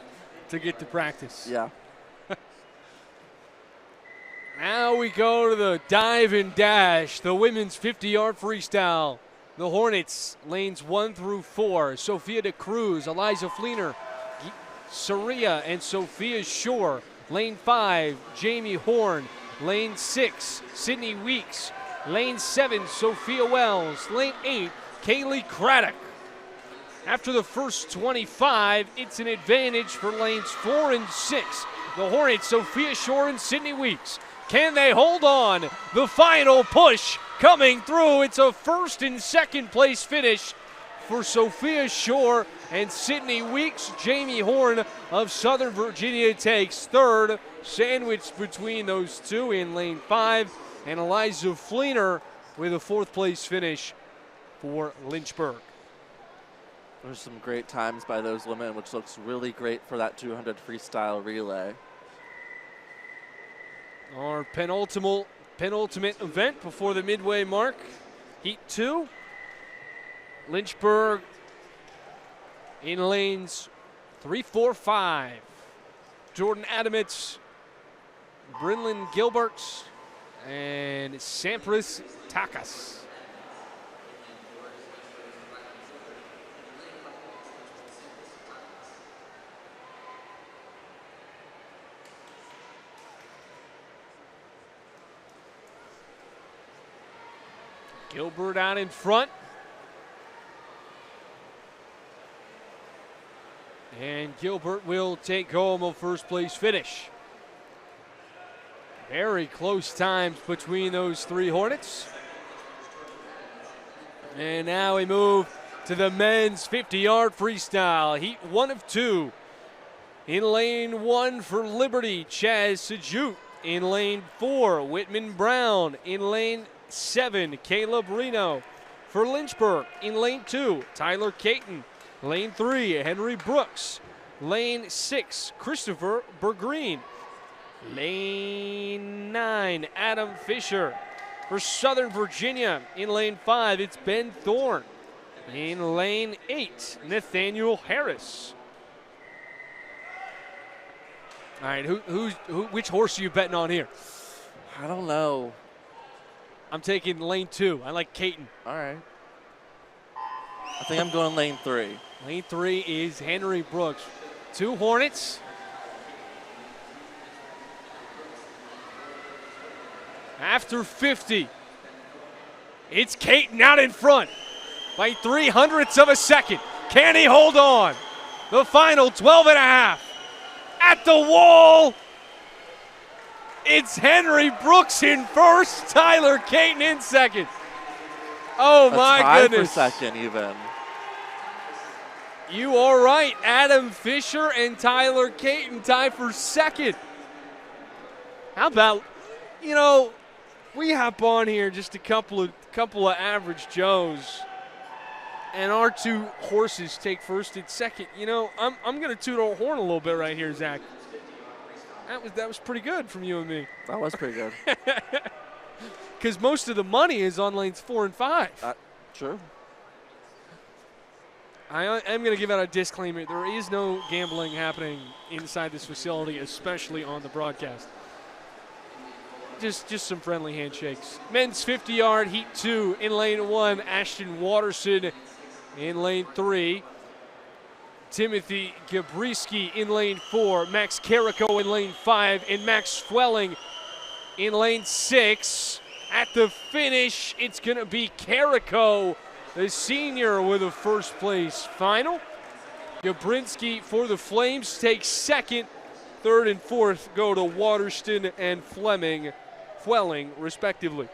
to get to practice. Yeah. Now we go to the dive and dash, the women's 50-yard freestyle. The Hornets, lanes 1 through 4. Sophia De Cruz, Eliza Fleener, Saria, and Sophia Shore. Lane 5, Jamie Horn. Lane 6, Sydney Weeks. Lane 7, Sophia Wells. Lane 8, Kaylee Craddock. After the first 25, it's an advantage for lanes 4 and 6. The Hornets, Sophia Shore and Sydney Weeks. Can they hold on? The final push coming through. It's a first and second place finish for Sophia Shore and Sydney Weeks. Jamie Horn of Southern Virginia takes third. Sandwiched between those two in lane 5. And Eliza Fleener with a fourth place finish for Lynchburg. There's some great times by those women, which looks really great for that 200 freestyle relay. Our penultimate event before the midway mark. Heat 2. Lynchburg in lanes 3, 4, 5. Jordan Adamitz, Brinlyn Gilbert, and Sampras Takas. Gilbert out in front. And Gilbert will take home a first place finish. Very close times between those three Hornets. And now we move to the men's 50-yard freestyle. Heat 1 of 2. In lane 1 for Liberty, Chaz Sajut. In lane 4, Whitman Brown. In lane 7, Caleb Reno. For Lynchburg, in lane 2, Tyler Caton. Lane 3, Henry Brooks. Lane 6, Christopher Bergreen. Lane 9, Adam Fisher. For Southern Virginia, in lane 5, it's Ben Thorne. In lane 8, Nathaniel Harris. All right, which horse are you betting on here? I don't know. I'm taking lane 2. I like Caton. All right. I think I'm going lane 3. Lane 3 is Henry Brooks. 2 Hornets. After 50, it's Caton out in front by 0.03 of a second. Can he hold on? The final 12 and a half. At the wall, it's Henry Brooks in first, Tyler Caton in second. Oh, my goodness. For second, even. You are right. Adam Fisher and Tyler Caton tie for second. How about, we hop on here just a couple of average Joes, and our 2 horses take first and second. I'm going to toot our horn a little bit right here, Zach. That was pretty good from you and me. That was pretty good. Because most of the money is on lanes 4 and 5. True. I am going to give out a disclaimer. There is no gambling happening inside this facility, especially on the broadcast. Just some friendly handshakes. Men's 50-yard Heat 2 in lane 1, Ashton Watterson. In lane 3, Timothy Gabriski. In lane 4, Max Carrico in lane 5, and Max Swelling in lane 6. At the finish, it's going to be Carrico, the senior, with a first place final. Gabrinsky for the Flames takes second. Third and fourth go to Waterston and Fleming, Quelling, respectively.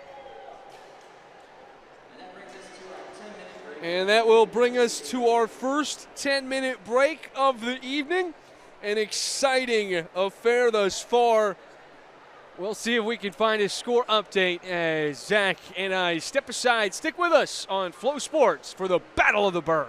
And that will bring us to our first 10-minute break of the evening. An exciting affair thus far. We'll see if we can find a score update as Zach and I step aside. Stick with us on FloSports for the Battle of the Burg.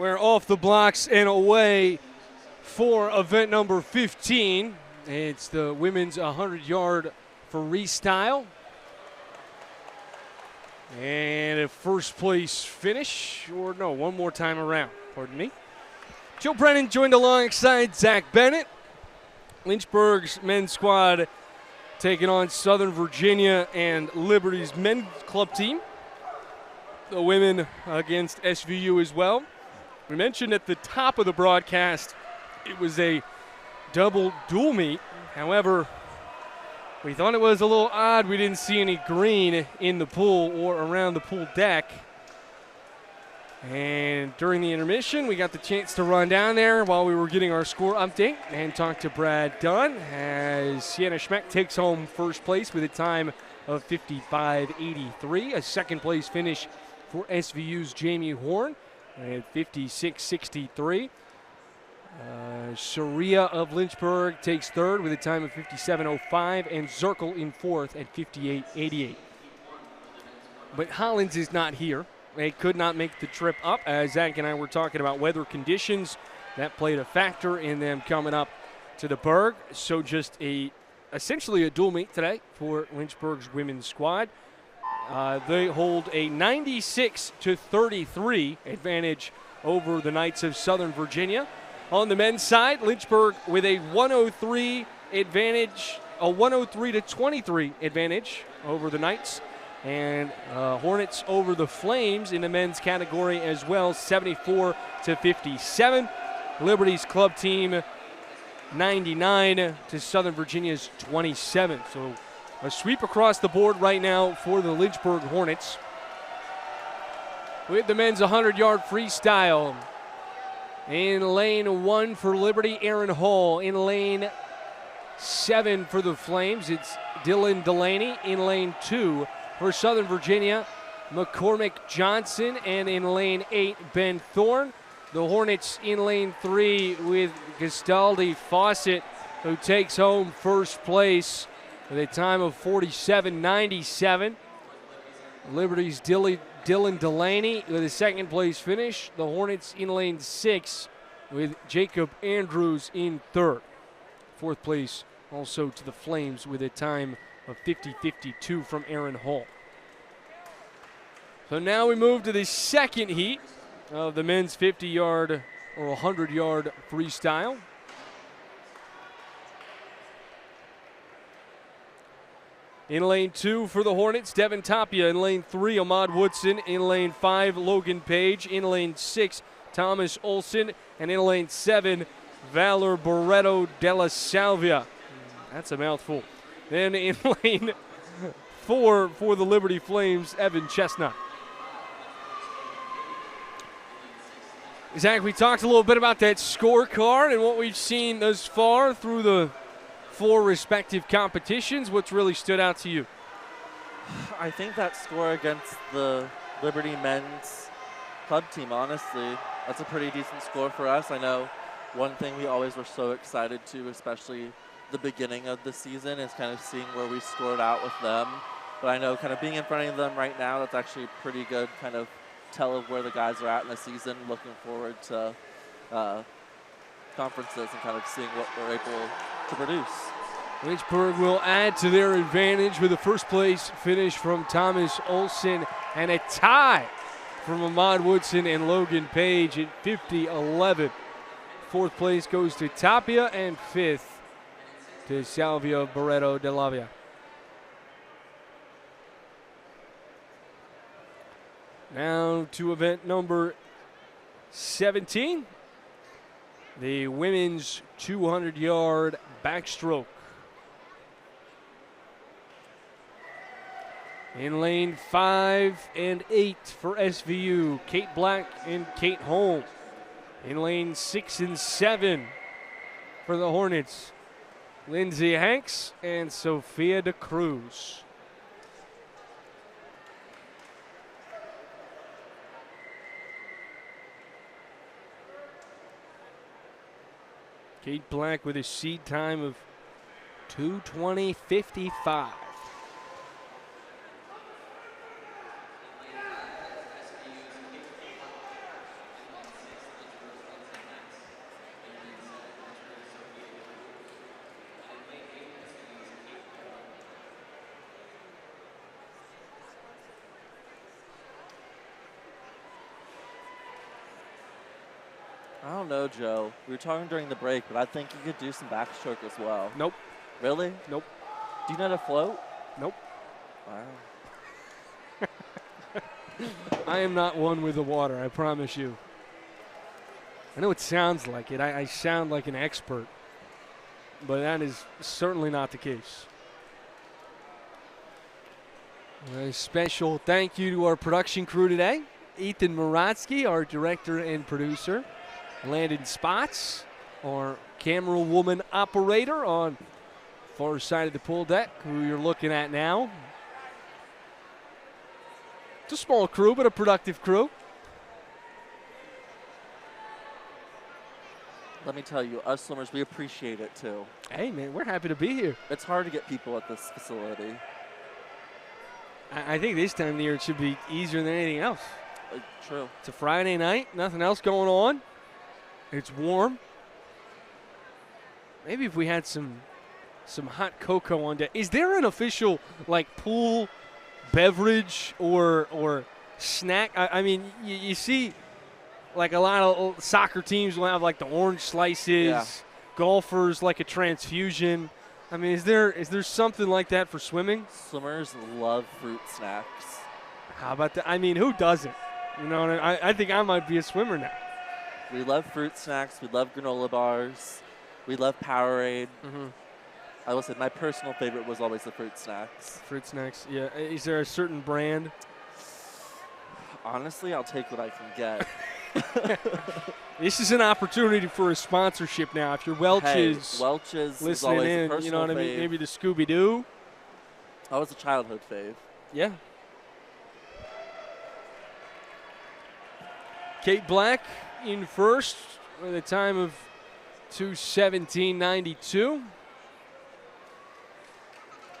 We're off the blocks and away for event number 15. It's the women's 100-yard freestyle. And a first place finish, or no, one more time around, pardon me. Joe Brennan joined alongside Zach Bennett. Lynchburg's men's squad taking on Southern Virginia and Liberty's men's club team. The women against SVU as well. We mentioned at the top of the broadcast it was a double dual meet. However, we thought it was a little odd we didn't see any green in the pool or around the pool deck. And during the intermission, we got the chance to run down there while we were getting our score update and talk to Brad Dunn as Sienna Schmeck takes home first place with a time of 55.83. A second place finish for SVU's Jamie Horn at 56.63. Sharia of Lynchburg takes third with a time of 57.05, and Zirkel in fourth at 58.88. But Hollins is not here. They could not make the trip up, as Zach and I were talking about weather conditions. That played a factor in them coming up to the Burg. So just essentially a dual meet today for Lynchburg's women's squad. They hold a 96-33 advantage over the Knights of Southern Virginia. On the men's side, Lynchburg with a 103 advantage, a 103-23 advantage over the Knights. And Hornets over the Flames in the men's category as well, 74-57. Liberty's club team 99 to Southern Virginia's 27. So a sweep across the board right now for the Lynchburg Hornets. With the men's 100-yard freestyle. In lane 1 for Liberty, Aaron Hall. In lane 7 for the Flames, it's Dylan Delaney. In lane 2 for Southern Virginia, McCormick Johnson. And in lane 8, Ben Thorne. The Hornets in lane 3 with Gastaldi Fawcett, who takes home first place with a time of 47.97. Liberty's Dylan Delaney with a second place finish. The Hornets in lane 6 with Jacob Andrews in third. Fourth place also to the Flames with a time of 50.52 from Aaron Hall. So now we move to the second heat of the men's 50-yard or 100-yard freestyle. In lane 2 for the Hornets, Devin Tapia. In lane 3, Ahmad Woodson. In lane 5, Logan Page. In lane 6, Thomas Olson. And in lane 7, Valor Barreto Della Salvia. That's a mouthful. Then in lane 4 for the Liberty Flames, Evan Chestnut. Zach, we talked a little bit about that scorecard and what we've seen thus far through the 4 respective competitions. What's really stood out to you? I think that score against the Liberty men's club team, honestly, that's a pretty decent score for us. I know one thing we always were so excited to, especially the beginning of the season, is kind of seeing where we scored out with them. But I know kind of being in front of them right now, that's actually pretty good kind of tell of where the guys are at in the season. Looking forward to conferences and kind of seeing what we're able to produce. Lynchburg will add to their advantage with a first place finish from Thomas Olson and a tie from Ahmad Woodson and Logan Page at 50-11. Fourth place goes to Tapia and fifth to Salvia Barreto de Lavia. Now to event number 17, the women's 200-yard backstroke. In lane 5 and 8 for SVU, Kate Black and Kate Holm. In lane 6 and 7 for the Hornets, Lindsay Hanks and Sophia De Cruz. Kate Black with a seed time of 2:20.55. I don't know, Joe. We were talking during the break, but I think you could do some backstroke as well. Nope. Really? Nope. Do you know how to float? Nope. Wow. I am not one with the water, I promise you. I know it sounds like it. I sound like an expert, but that is certainly not the case. A special thank you to our production crew today. Ethan Maratsky, our director and producer. Landon Spots, our camera woman operator on far side of the pool deck, who you're looking at now. It's a small crew, but a productive crew. Let me tell you, us swimmers, we appreciate it too. Hey, man, we're happy to be here. It's hard to get people at this facility. I think this time of the year it should be easier than anything else. True. It's a Friday night, nothing else going on. It's warm. Maybe if we had some hot cocoa on deck. Is there an official like pool beverage or snack? I mean, you see like a lot of soccer teams will have like the orange slices. Yeah. Golfers like a transfusion. I mean, is there something like that for swimming? Swimmers love fruit snacks. How about that? I mean, who doesn't? You know, I think I might be a swimmer now. We love fruit snacks. We love granola bars. We love Powerade. Mm-hmm. I will say my personal favorite was always the fruit snacks. Fruit snacks, yeah. Is there a certain brand? Honestly, I'll take what I can get. This is an opportunity for a sponsorship now. If you're Welch's, Welch's is listening always a in, personal you know what I mean? fave. Maybe the Scooby-Doo. That was a childhood fave. Yeah. Kate Black in first with a time of 2:17.92.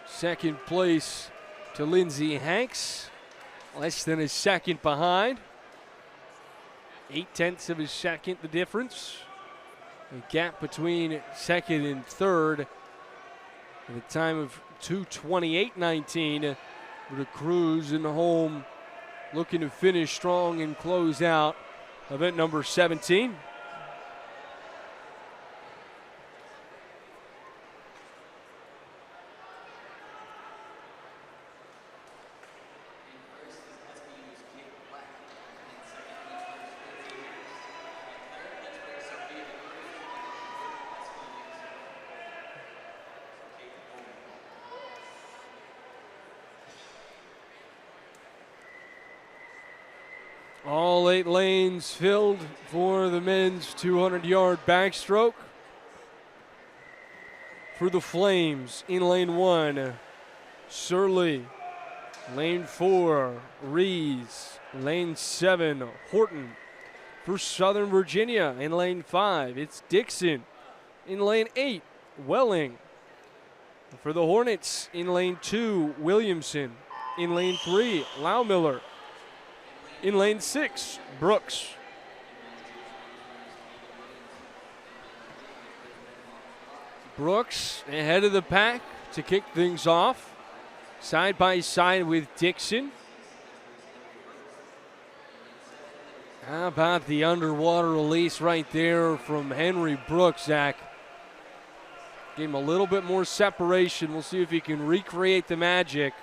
Second place to Lindsay Hanks, less than a second behind. 0.8 of a second the difference. The gap between second and third at a time of 2:28.19 with a cruise in the home looking to finish strong and close out event number 17. All 8 lanes filled for the men's 200-yard backstroke. For the Flames in lane 1, Surley. Lane 4, Rees. Lane 7, Horton. For Southern Virginia in lane 5, it's Dixon. In lane 8, Welling. For the Hornets in lane 2, Williamson. In lane 3, Laumiller. In lane 6, Brooks. Brooks ahead of the pack to kick things off. Side by side with Dixon. How about the underwater release right there from Henry Brooks, Zach? Gave him a little bit more separation. We'll see if he can recreate the magic.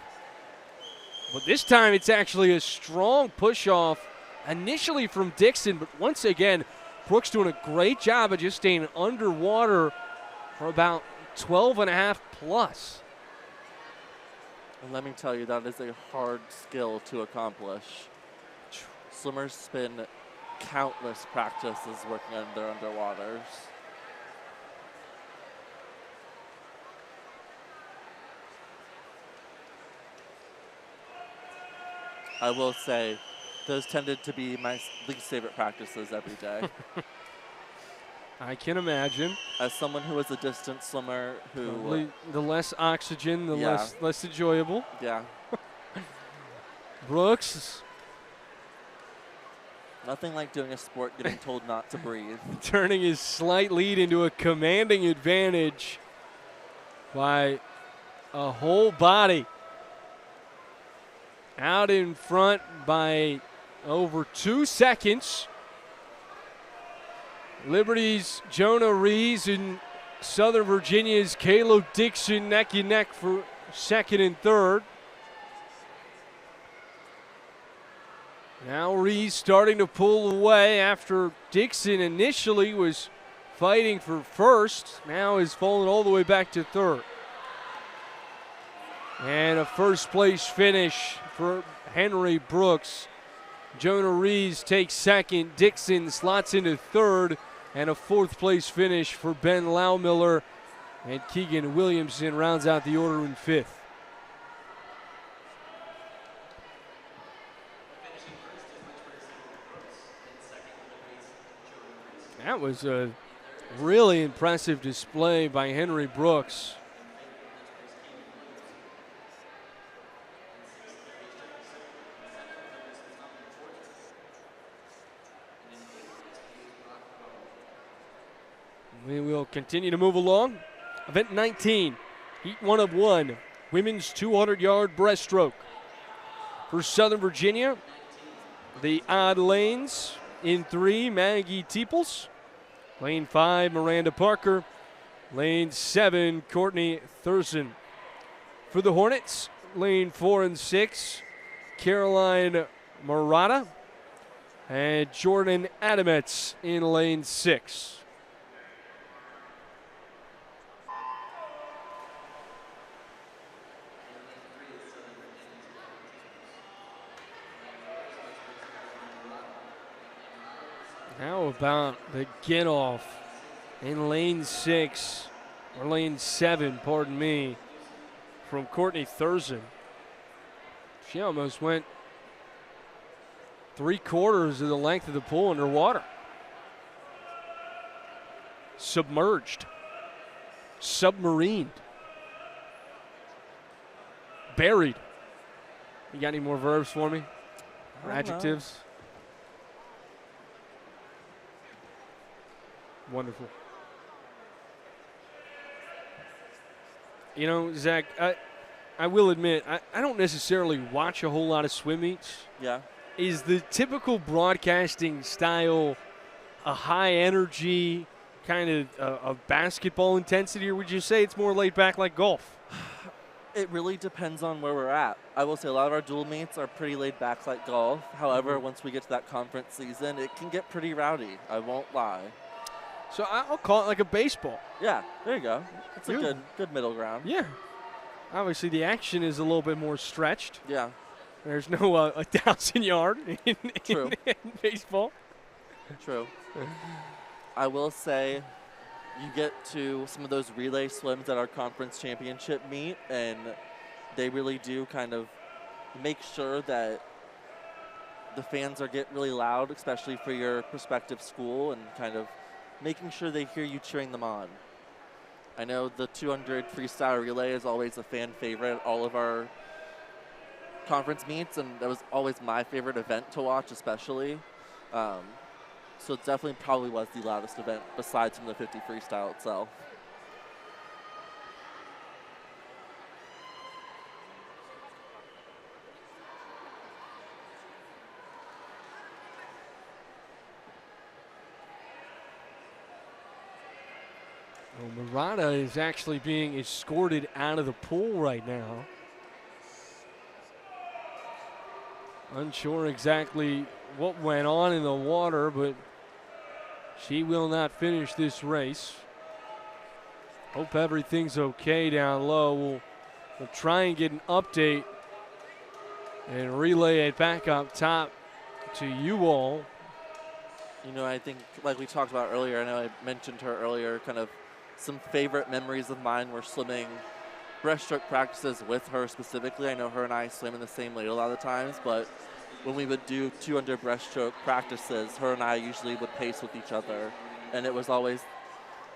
But this time it's actually a strong push-off initially from Dixon, but once again, Brooks doing a great job of just staying underwater for about 12 and a half plus. And let me tell you, that is a hard skill to accomplish. Swimmers spend countless practices working on their underwaters. I will say, those tended to be my least favorite practices every day. I can imagine. As someone who was a distance swimmer who... Probably the less oxygen, the Yeah. less enjoyable. Yeah. Brooks Nothing like doing a sport getting told not to breathe. turning his slight lead into a commanding advantage by a whole body. Out in front by over 2 seconds. Liberty's Jonah Rees and Southern Virginia's Kalo Dixon neck and neck for second and third. Now Rees starting to pull away after Dixon initially was fighting for first. Now is falling all the way back to third. And a first place finish for Henry Brooks. Jonah Rees takes second. Dixon slots into third. And a fourth place finish for Ben Laumiller. And Keegan Williamson rounds out the order in fifth. That was a really impressive display by Henry Brooks. We will continue to move along. Event 19, heat 1 of 1, women's 200-yard breaststroke. For Southern Virginia, the odd lanes. In 3, Maggie Teeples. Lane 5, Miranda Parker. Lane 7, Courtney Thurston. For the Hornets, lane 4 and 6, Caroline Murata. And Jordan Adamets in lane 6. How about the get off in lane 6, or lane 7, pardon me, from Courtney Thurston. She almost went 3/4 of the length of the pool underwater. Submerged. Submarined. Buried. You got any more verbs for me? Or adjectives? Wonderful. You know, Zach, I will admit, I don't necessarily watch a whole lot of swim meets. Yeah. Is the typical broadcasting style a high energy kind of basketball intensity, or would you say it's more laid back like golf? It really depends on where we're at. I will say a lot of our dual meets are pretty laid back like golf. However, once we get to that conference season, it can get pretty rowdy. I won't lie. So I'll call it like a baseball. Yeah, there you go. It's a good middle ground. Yeah. Obviously, the action is a little bit more stretched. Yeah. There's no 1,000-yard in baseball. True. I will say you get to some of those relay swims at our conference championship meet, and they really do kind of make sure that the fans are getting really loud, especially for your prospective school, and kind of making sure they hear you cheering them on. I know the 200 freestyle relay is always a fan favorite at all of our conference meets, and that was always my favorite event to watch, especially. So it definitely probably was the loudest event besides from the 50 freestyle itself. Well, Murata is actually being escorted out of the pool right now. Unsure exactly what went on in the water, but she will not finish this race. Hope everything's okay down low. We'll try and get an update and relay it back up top to you all. You know, I think, like we talked about earlier, I know I mentioned her earlier, kind of some favorite memories of mine were swimming breaststroke practices with her specifically. I know her and I swim in the same lane a lot of times, but when we would do 200 breaststroke practices, her and I usually would pace with each other, and it was always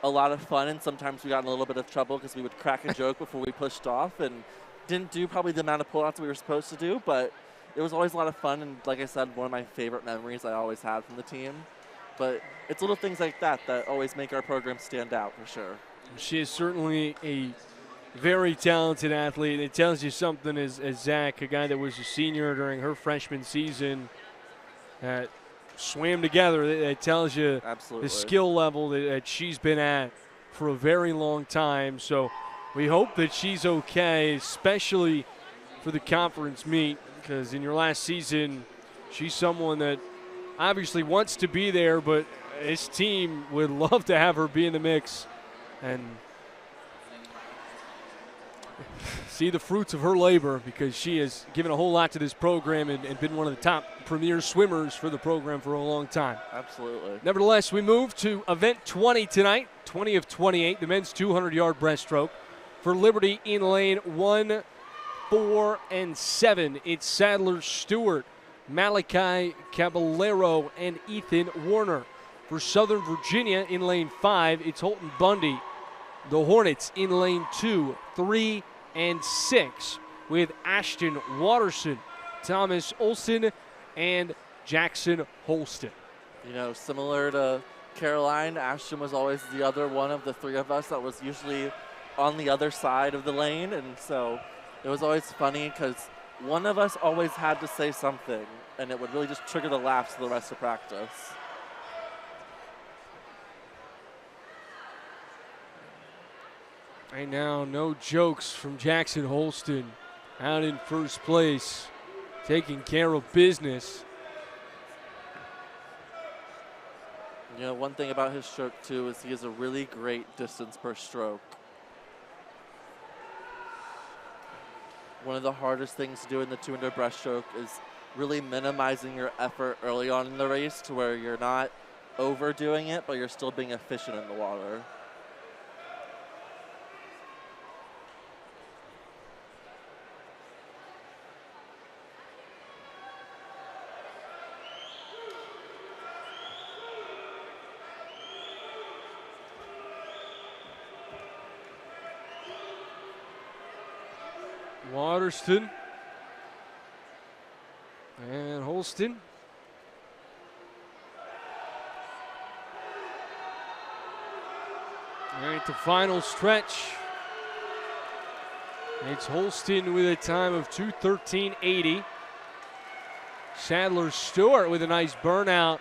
a lot of fun, and sometimes we got in a little bit of trouble because we would crack a joke before we pushed off and didn't do probably the amount of pullouts we were supposed to do, but it was always a lot of fun, and like I said, one of my favorite memories I always had from the team. But it's little things like that that always make our program stand out for sure. She is certainly a very talented athlete. It tells you something as Zach, a guy that was a senior during her freshman season, that swam together. It tells you Absolutely. the skill level that she's been at for a very long time. So we hope that she's okay, especially for the conference meet, because in your last season, she's someone that obviously wants to be there, but this team would love to have her be in the mix and see the fruits of her labor, because she has given a whole lot to this program and been one of the top premier swimmers for the program for a long time. Absolutely. Nevertheless, we move to event 20 tonight, 20 of 28, the men's 200-yard breaststroke. For Liberty in lane 1, 4, and 7, it's Sadler Stewart, Malachi Caballero, and Ethan Warner. For Southern Virginia in lane 5, it's Holton Bundy. The Hornets in lane 2, 3, and 6 with Ashton Watterson, Thomas Olson, and Jackson Holston. You know, similar to Caroline, Ashton was always the other one of the three of us that was usually on the other side of the lane, and so it was always funny because one of us always had to say something, and it would really just trigger the laughs for the rest of practice. Right now, no jokes from Jackson Holston, out in first place, taking care of business. You know, one thing about his stroke, too, is he has a really great distance per stroke. One of the hardest things to do in the 200 breaststroke is really minimizing your effort early on in the race to where you're not overdoing it, but you're still being efficient in the water. Watterston and Holston. All right, the final stretch. It's Holston with a time of 2:13.80. Sadler Stewart with a nice burnout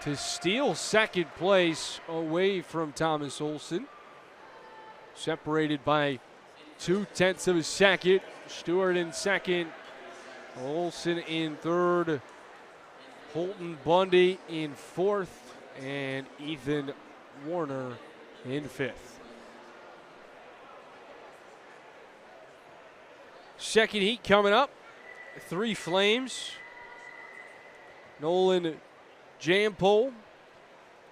to steal second place away from Thomas Olson. Separated by 0.2 of a second. Stewart in second. Olson in third. Holton Bundy in fourth. And Ethan Warner in fifth. Second heat coming up. 3 flames. Nolan Jampole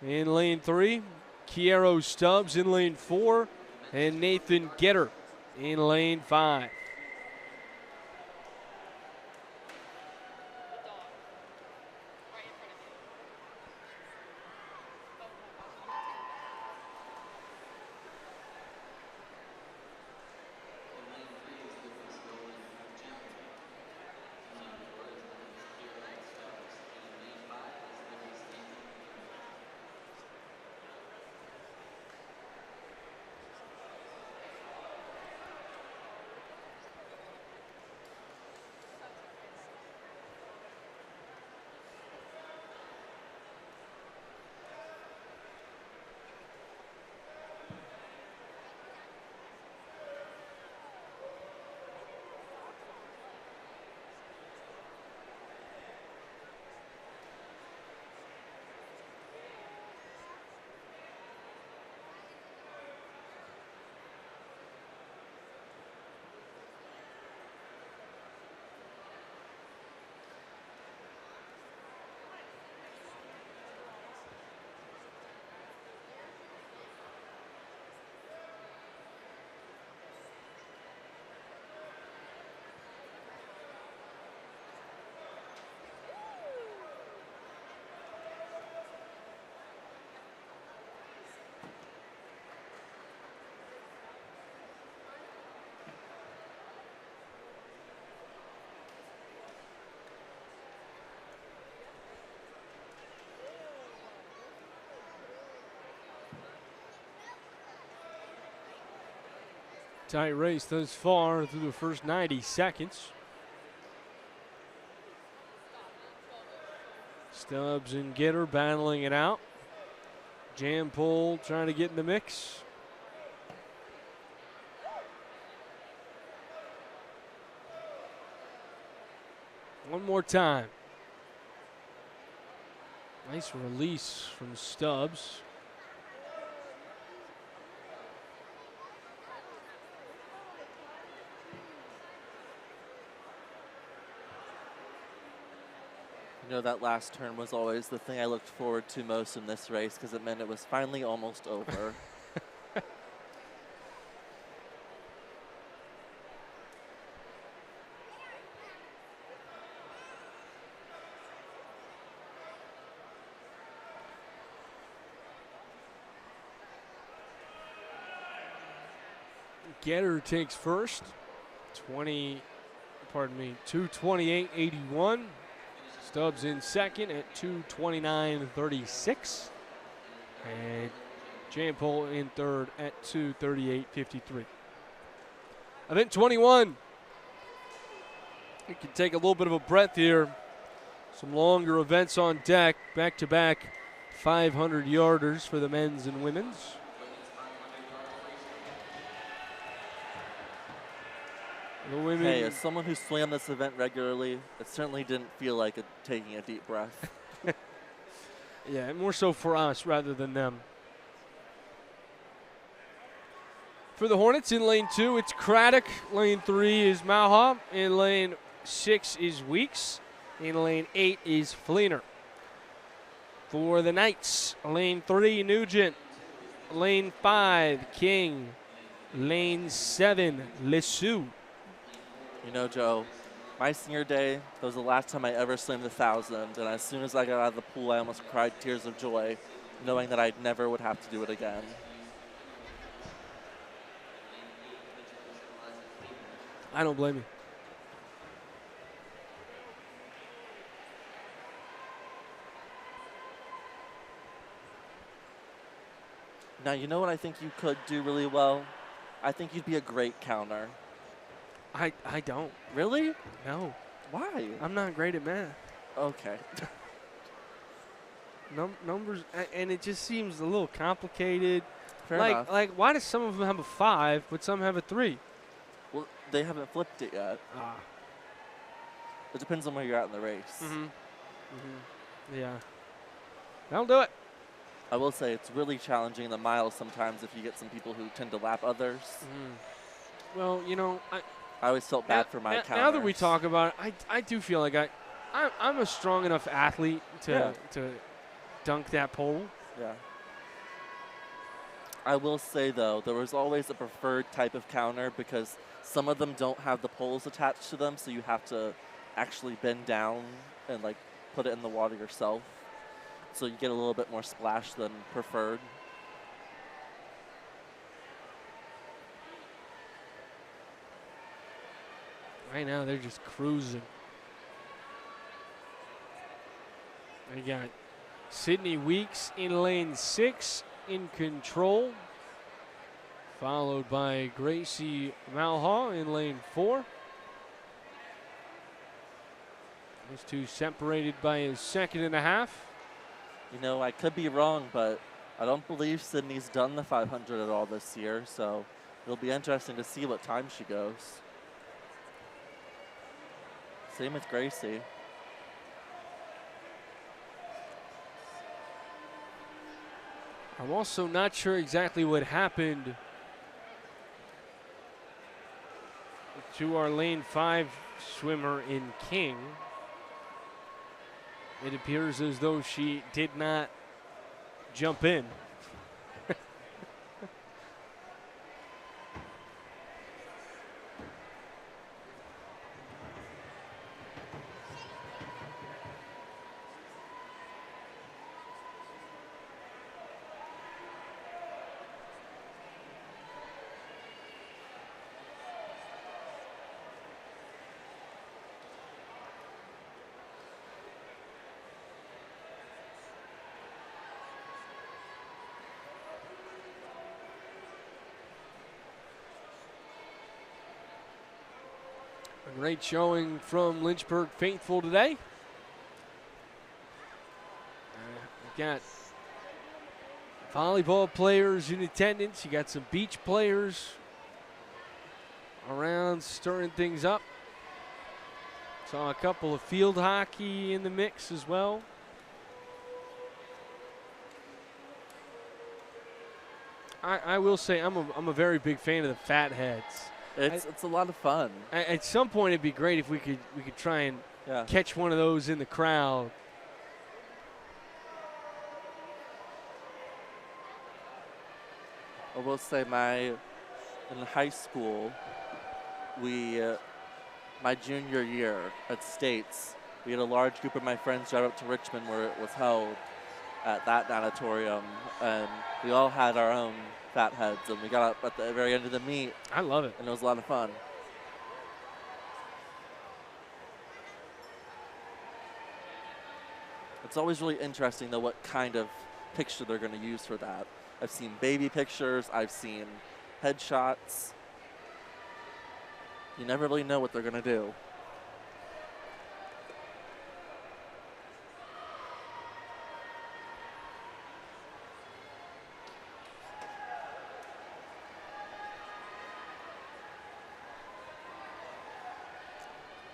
in lane 3. Kiero Stubbs in lane 4. And Nathan Getter in lane 5. Tight race thus far through the first 90 seconds. Stubbs and Gitter battling it out. Jam Pole trying to get in the mix. One more time. Nice release from Stubbs. You know, that last turn was always the thing I looked forward to most in this race because it meant it was finally almost over. Getter takes first. 228.81. Stubbs in second at 229.36. And Jam Pole in third at 238.53. Event 21. You can take a little bit of a breath here. Some longer events on deck. Back-to-back 500-yarders for the men's and women's. Hey, as someone who's swam this event regularly, it certainly didn't feel like taking a deep breath. Yeah, more so for us rather than them. For the Hornets in lane 2, it's Craddock. Lane 3 is Malha. In lane 6 is Weeks. In lane 8 is Fleener. For the Knights, lane 3, Nugent. Lane 5, King. Lane 7, Lesu. You know, Joe, my senior day, that was the last time I ever swam the 1,000, and as soon as I got out of the pool, I almost cried tears of joy, knowing that I never would have to do it again. I don't blame you. Now, you know what I think you could do really well? I think you'd be a great counter. I don't. Really? No. Why? I'm not great at math. Okay. Numbers, and it just seems a little complicated. Fair enough. Like, why does some of them have a 5, but some have a 3? Well, they haven't flipped it yet. Ah. It depends on where you're at in the race. Yeah. That'll do it. I will say it's really challenging in the miles sometimes if you get some people who tend to lap others. Well, you know, I always felt bad for my counters. Now that we talk about it, I do feel like I'm a strong enough athlete to dunk that pole. Yeah. I will say, though, there was always a preferred type of counter because some of them don't have the poles attached to them, so you have to actually bend down and, like, put it in the water yourself. So you get a little bit more splash than preferred. Right now, they're just cruising. They got Sydney Weeks in lane 6 in control, followed by Gracie Malha in lane 4. Those two separated by a 2.5 seconds. You know, I could be wrong, but I don't believe Sydney's done the 500 at all this year, so it'll be interesting to see what time she goes. Same with Gracie. I'm also not sure exactly what happened to our lane 5 swimmer in King. It appears as though she did not jump in. A great showing from Lynchburg faithful today. You got volleyball players in attendance. You got some beach players around stirring things up. Saw a couple of field hockey in the mix as well. I will say I'm a very big fan of the fat heads. It's a lot of fun. At some point, it'd be great if we could try and catch one of those in the crowd. I will say in high school, my junior year at States, we had a large group of my friends drive up to Richmond where it was held at that natatorium, and we all had our own fat heads, and we got up at the very end of the meet. I love it. And it was a lot of fun. It's always really interesting, though, what kind of picture they're going to use for that. I've seen baby pictures. I've seen headshots. You never really know what they're going to do.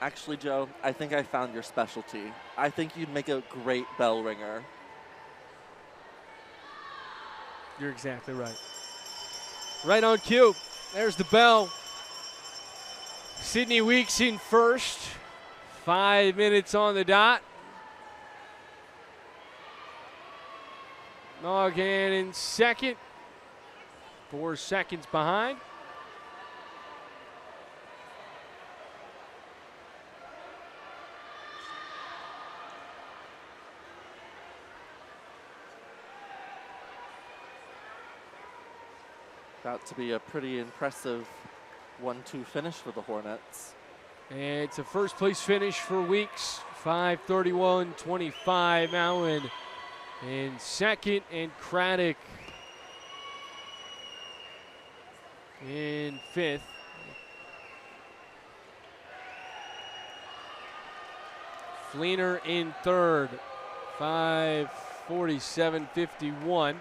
Actually, Joe, I think I found your specialty. I think you'd make a great bell ringer. You're exactly right. Right on cue. There's the bell. Sydney Weeks in first. 5 minutes on the dot. Noghan in second. 4 seconds behind. About to be a pretty impressive 1-2 finish for the Hornets. And it's a first place finish for Weeks. 5:31.25 now in second, and Craddock in fifth. Fleener in third. 5:47.51.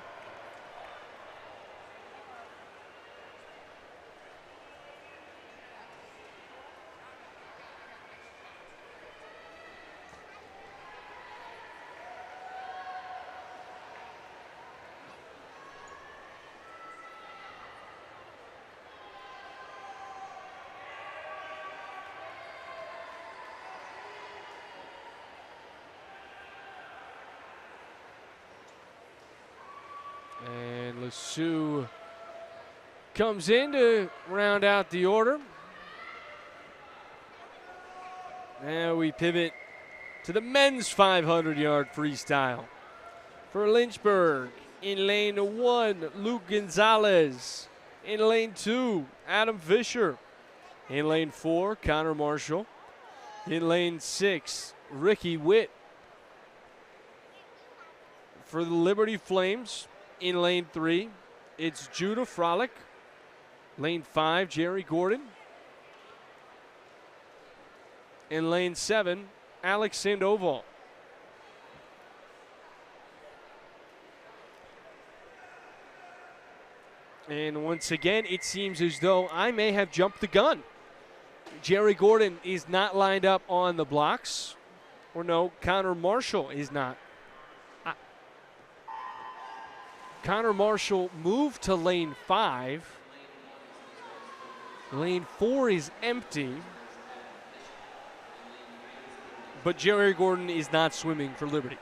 And LeSue comes in to round out the order. Now we pivot to the men's 500-yard freestyle. For Lynchburg, in lane 1, Luke Gonzalez. In lane 2, Adam Fisher. In lane 4, Connor Marshall. In lane 6, Ricky Witt. For the Liberty Flames, in lane 3, it's Judah Frolick. Lane 5, Jerry Gordon. In lane 7, Alex Sandoval. And once again, it seems as though I may have jumped the gun. Jerry Gordon is not lined up on the blocks. Or no, Connor Marshall is not. Connor Marshall moved to lane 5. Lane 4 is empty. But Jerry Gordon is not swimming for Liberty.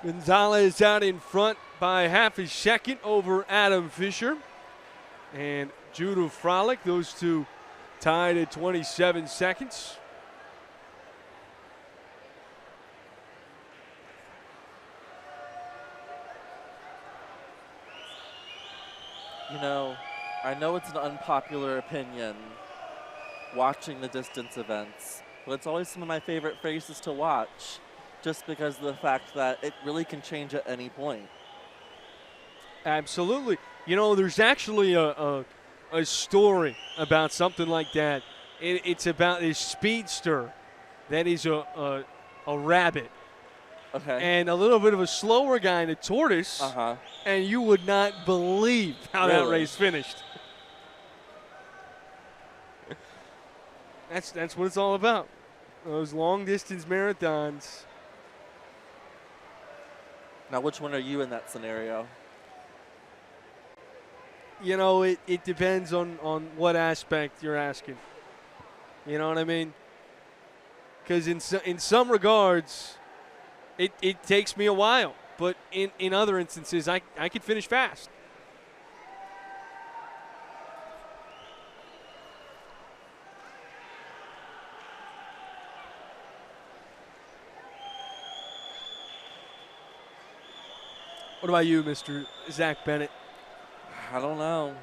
Gonzalez out in front by half a second over Adam Fisher. And Judah Frolick, those two tied at 27 seconds. You know, I know it's an unpopular opinion watching the distance events, but it's always some of my favorite faces to watch. just because of the fact that it really can change at any point. Absolutely. You know, there's actually a story about something like that. It's about this speedster that is a rabbit. Okay. And a little bit of a slower guy in a tortoise. Uh-huh. And you would not believe how that race finished. That's what it's all about. Those long-distance marathons. Now, which one are you in that scenario? You know, it depends on what aspect you're asking. You know what I mean? Because in some regards, it takes me a while. But in other instances, I could finish fast. What about you, Mr. Zach Bennett? I don't know.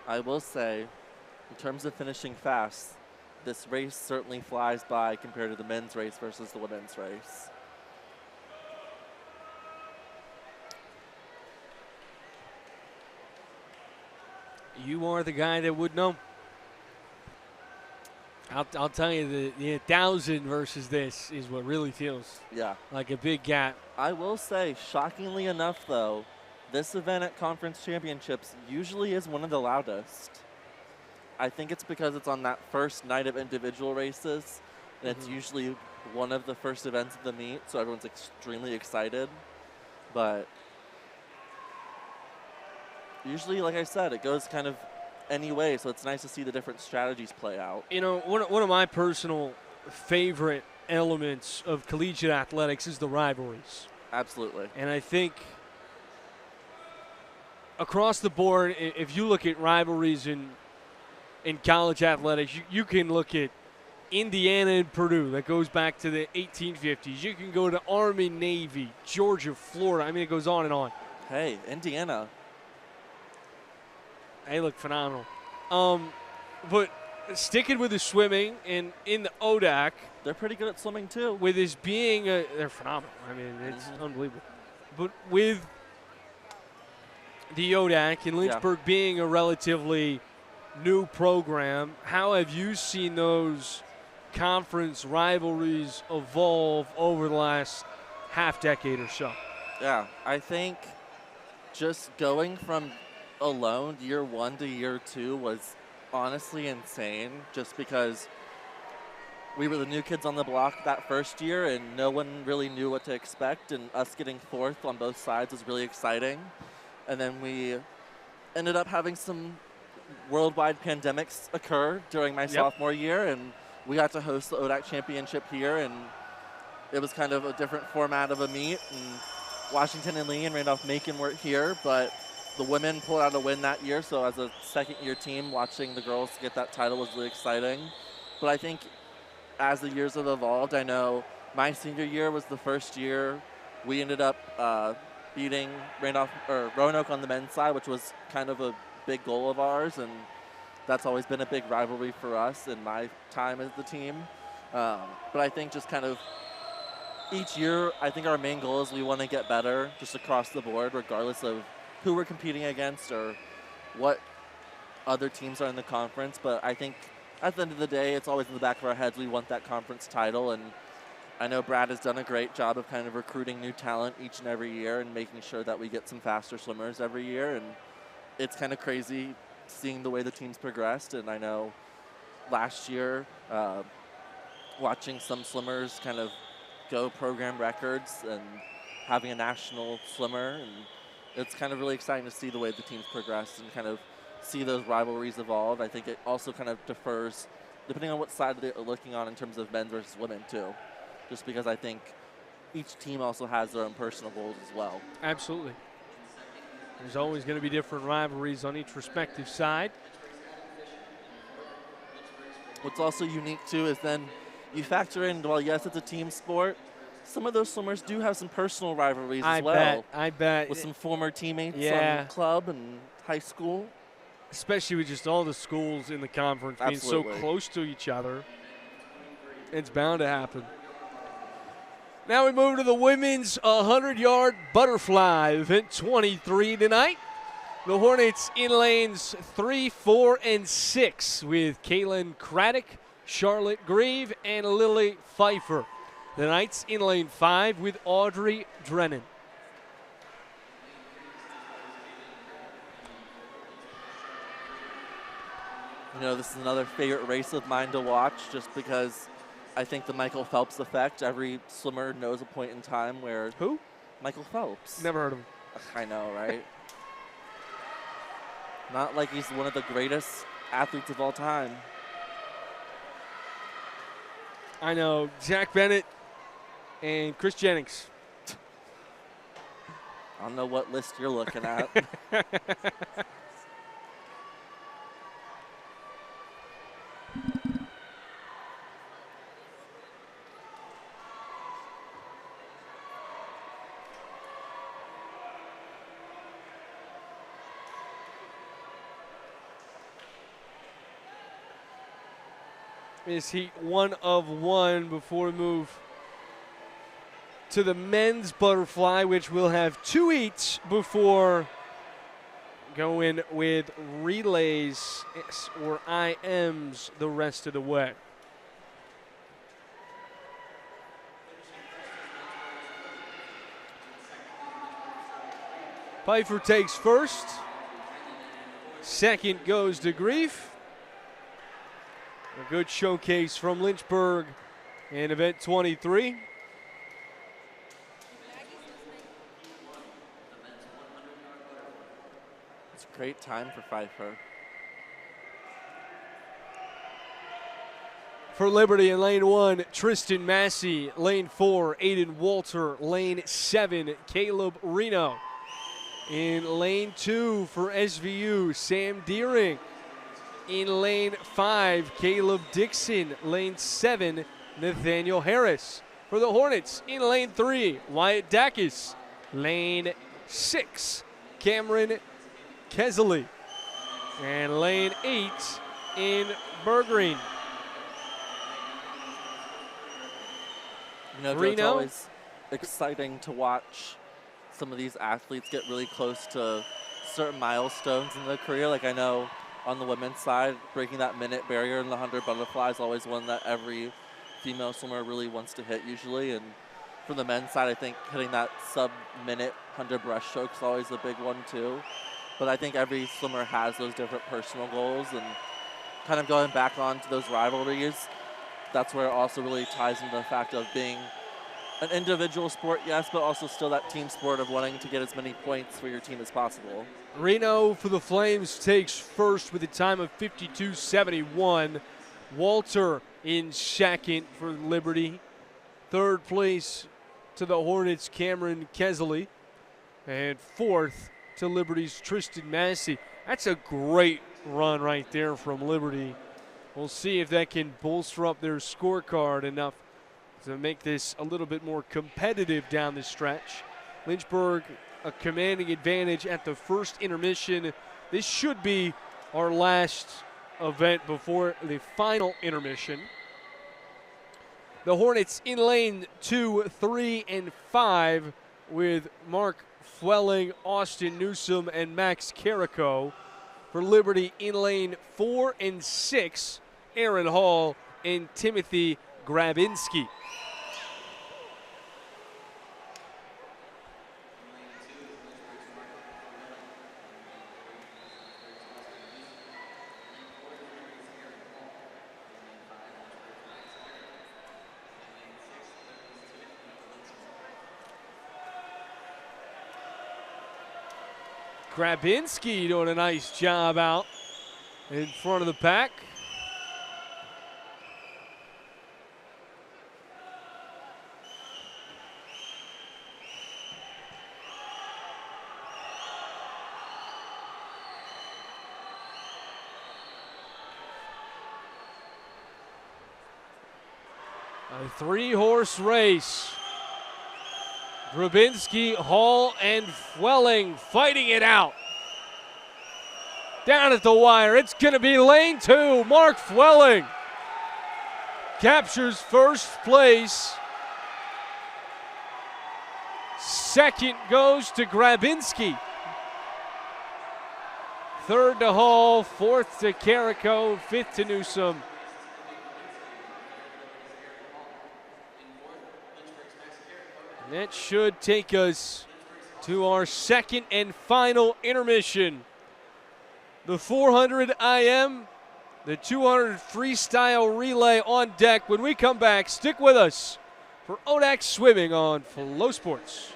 I will say, in terms of finishing fast, this race certainly flies by compared to the men's race versus the women's race. You are the guy that would know. I'll tell you, the 1,000 versus this is what really feels like a big gap. I will say, shockingly enough, though, this event at Conference Championships usually is one of the loudest. I think it's because it's on that first night of individual races, and it's usually one of the first events of the meet, so everyone's extremely excited. But usually, like I said, it goes kind of any way, so it's nice to see the different strategies play out. You know, one of my personal favorite elements of collegiate athletics is the rivalries. Absolutely. And I think across the board, if you look at rivalries in college athletics, you can look at Indiana and Purdue. That goes back to the 1850s. You can go to Army, Navy, Georgia, Florida. I mean, it goes on and on. Hey, Indiana. They look phenomenal. But sticking with the swimming and in the ODAC. They're pretty good at swimming, too. With this being they're phenomenal. I mean, it's unbelievable. But with the ODAC and Lynchburg being a relatively new program, how have you seen those conference rivalries evolve over the last half decade or so? Yeah, I think just going from alone year 1 to year 2 was honestly insane, just because we were the new kids on the block that first year and no one really knew what to expect, and us getting 4th on both sides was really exciting. And then we ended up having some worldwide pandemics occur during my sophomore year, and we got to host the ODAC championship here, and it was kind of a different format of a meet, and Washington and Lee and Randolph-Macon weren't here, but the women pulled out a win that year, so as a second-year team, watching the girls get that title was really exciting. But I think as the years have evolved, I know my senior year was the first year we ended up beating Roanoke on the men's side, which was kind of a big goal of ours, and that's always been a big rivalry for us in my time as the team. But I think just kind of each year, I think our main goal is we want to get better just across the board, regardless of who we're competing against or what other teams are in the conference. But I think at the end of the day, it's always in the back of our heads we want that conference title, and I know Brad has done a great job of kind of recruiting new talent each and every year and making sure that we get some faster swimmers every year, and it's kind of crazy seeing the way the team's progressed. And I know last year watching some swimmers kind of go program records and having a national swimmer, and it's kind of really exciting to see the way the team's progressed and kind of see those rivalries evolve. I think it also kind of differs depending on what side they're looking on in terms of men versus women too, just because I think each team also has their own personal goals as well. Absolutely. There's always going to be different rivalries on each respective side. What's also unique too is then you factor in, well, yes, it's a team sport, some of those swimmers do have some personal rivalries as well. I bet. With some former teammates Yeah. on club and high school. especially with just all the schools in the conference being so Absolutely. close to each other. It's bound to happen. Now we move to the women's 100-yard butterfly, event 23 tonight. The Hornets in lanes 3, 4, and 6 with Kaylin Craddock, Charlotte Grieve, and Lily Pfeiffer. The Knights in lane 5 with Audrey Drennan. You know, this is another favorite race of mine to watch just because I think the Michael Phelps effect. Every swimmer knows a point in time where. Who? Michael Phelps. Never heard of him. I know, right? Not like he's one of the greatest athletes of all time. I know Zach Bennett and Chris Jennings. I don't know what list you're looking at. Is heat 1 of 1 before we move to the men's butterfly, which will have 2 heats before going with relays or IMs the rest of the way. Pfeiffer takes first. Second goes to Grief. A good showcase from Lynchburg in event 23. It's a great time for Pfeiffer. For Liberty in lane 1, Tristan Massey. Lane 4, Aiden Walter. Lane 7, Caleb Reno. In lane 2 for SVU, Sam Deering. In lane 5, Caleb Dixon. Lane 7, Nathaniel Harris. For the Hornets, in lane 3, Wyatt Dacus. Lane 6, Cameron Kesley. And lane 8 in Burg. You know, Joe, it's Reno? always exciting to watch some of these athletes get really close to certain milestones in their career. Like I know on the women's side, breaking that minute barrier in the 100 butterfly is always one that every female swimmer really wants to hit usually. And from the men's side, I think hitting that sub-minute 100 breaststroke is always a big one too. But I think every swimmer has those different personal goals, and kind of going back on to those rivalries, that's where it also really ties into the fact of being an individual sport, yes, but also still that team sport of wanting to get as many points for your team as possible. Reno for the Flames takes first with a time of 52.71. Walter in second for Liberty. Third place to the Hornets, Cameron Kesley. And fourth to Liberty's Tristan Massey. That's a great run right there from Liberty. We'll see if that can bolster up their scorecard enough to make this a little bit more competitive down the stretch. Lynchburg, a commanding advantage at the first intermission. This should be our last event before the final intermission. The Hornets in lane 2, 3, and 5 with Mark Fwelling, Austin Newsom, and Max Carrico. For Liberty in lane 4 and 6, Aaron Hall and Timothy Grabinski. Grabinski doing a nice job out in front of the pack. A three-horse race. Grabinski, Hall, and Fwelling fighting it out. Down at the wire, it's going to be lane 2. Mark Fwelling captures first place. Second goes to Grabinski. Third to Hall, fourth to Carrico, fifth to Newsom. And that should take us to our second and final intermission. The 400 IM, the 200 freestyle relay on deck. When we come back, stick with us for ODAC Swimming on FloSports.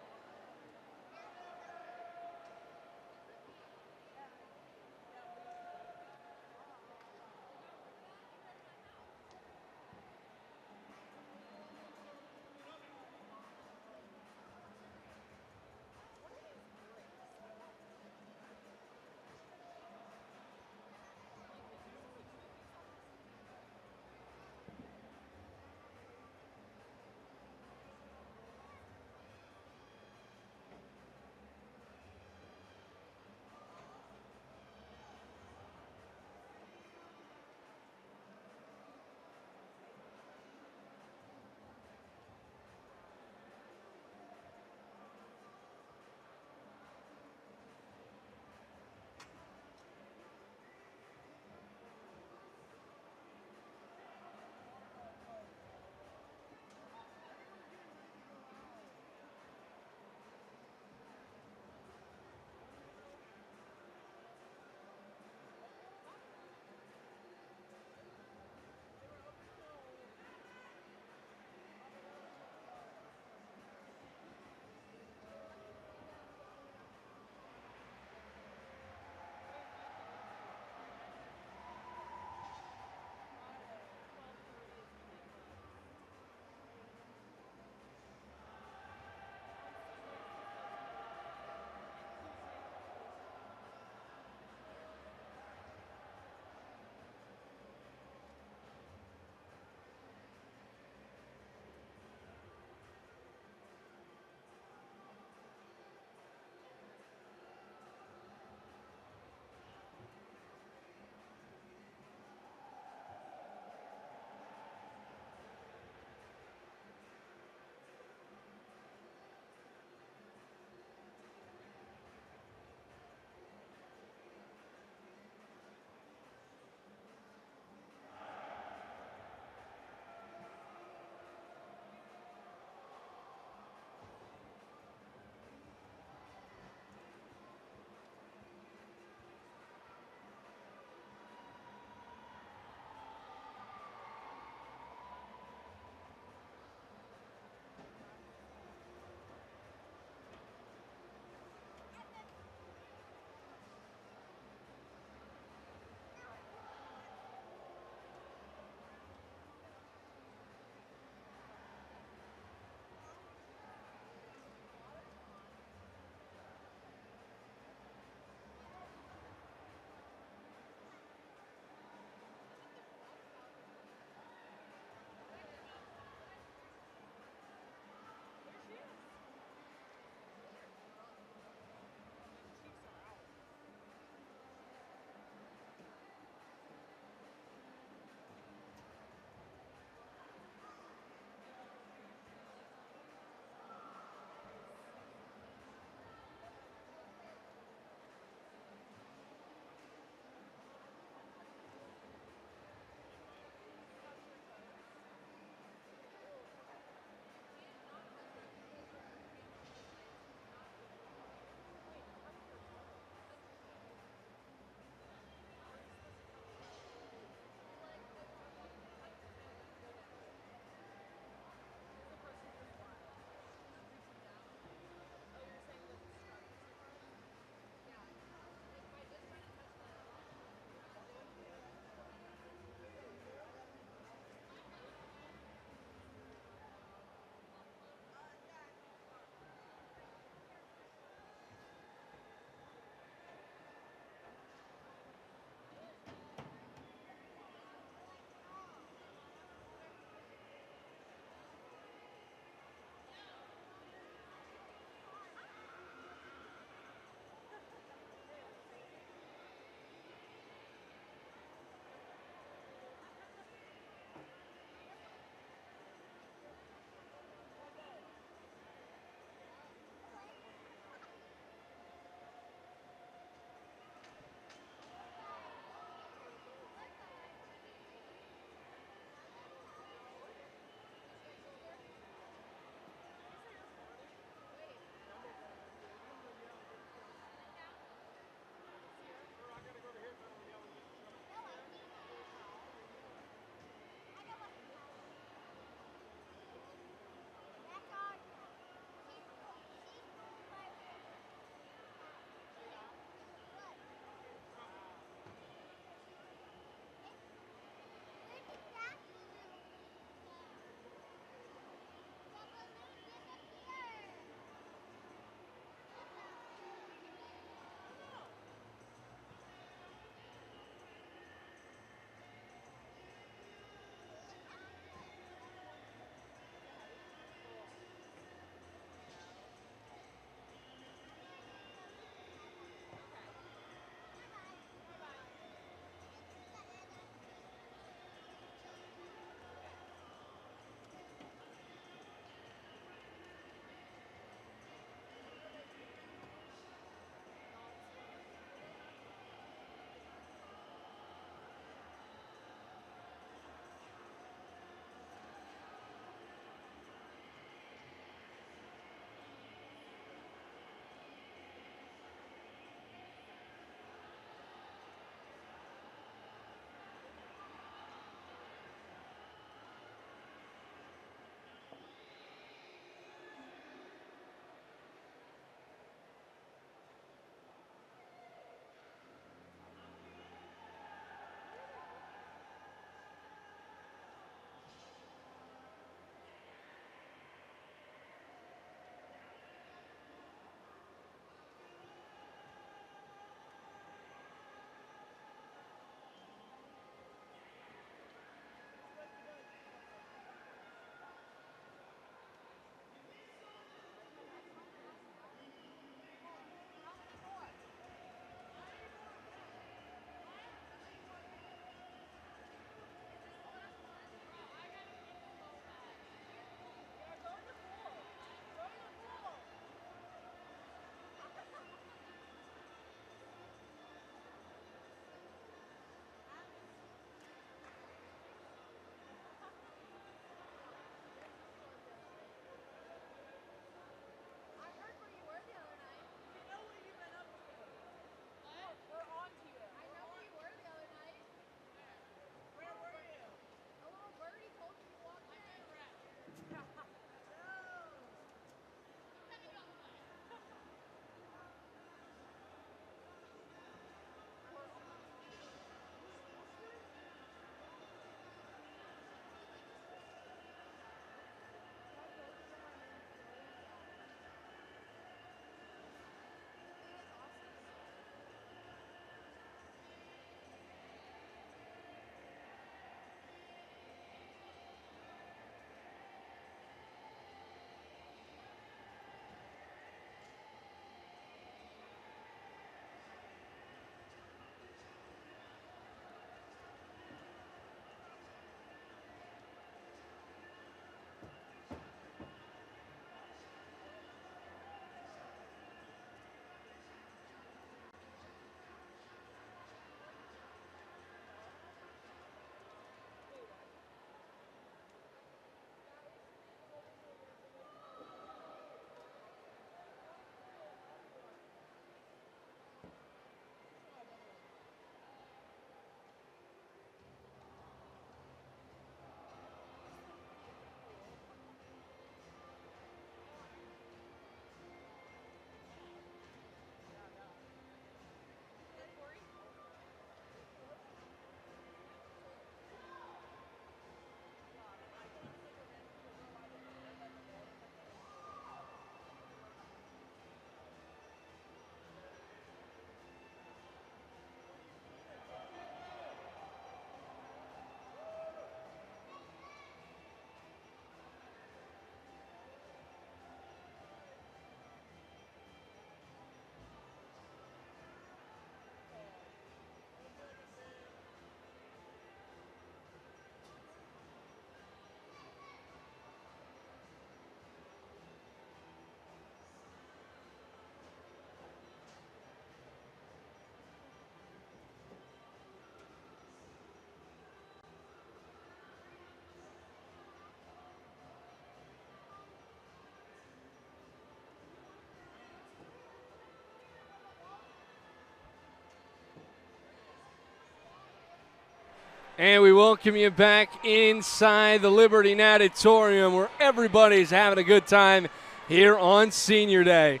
And we welcome you back inside the Liberty Natatorium where everybody's having a good time here on Senior Day.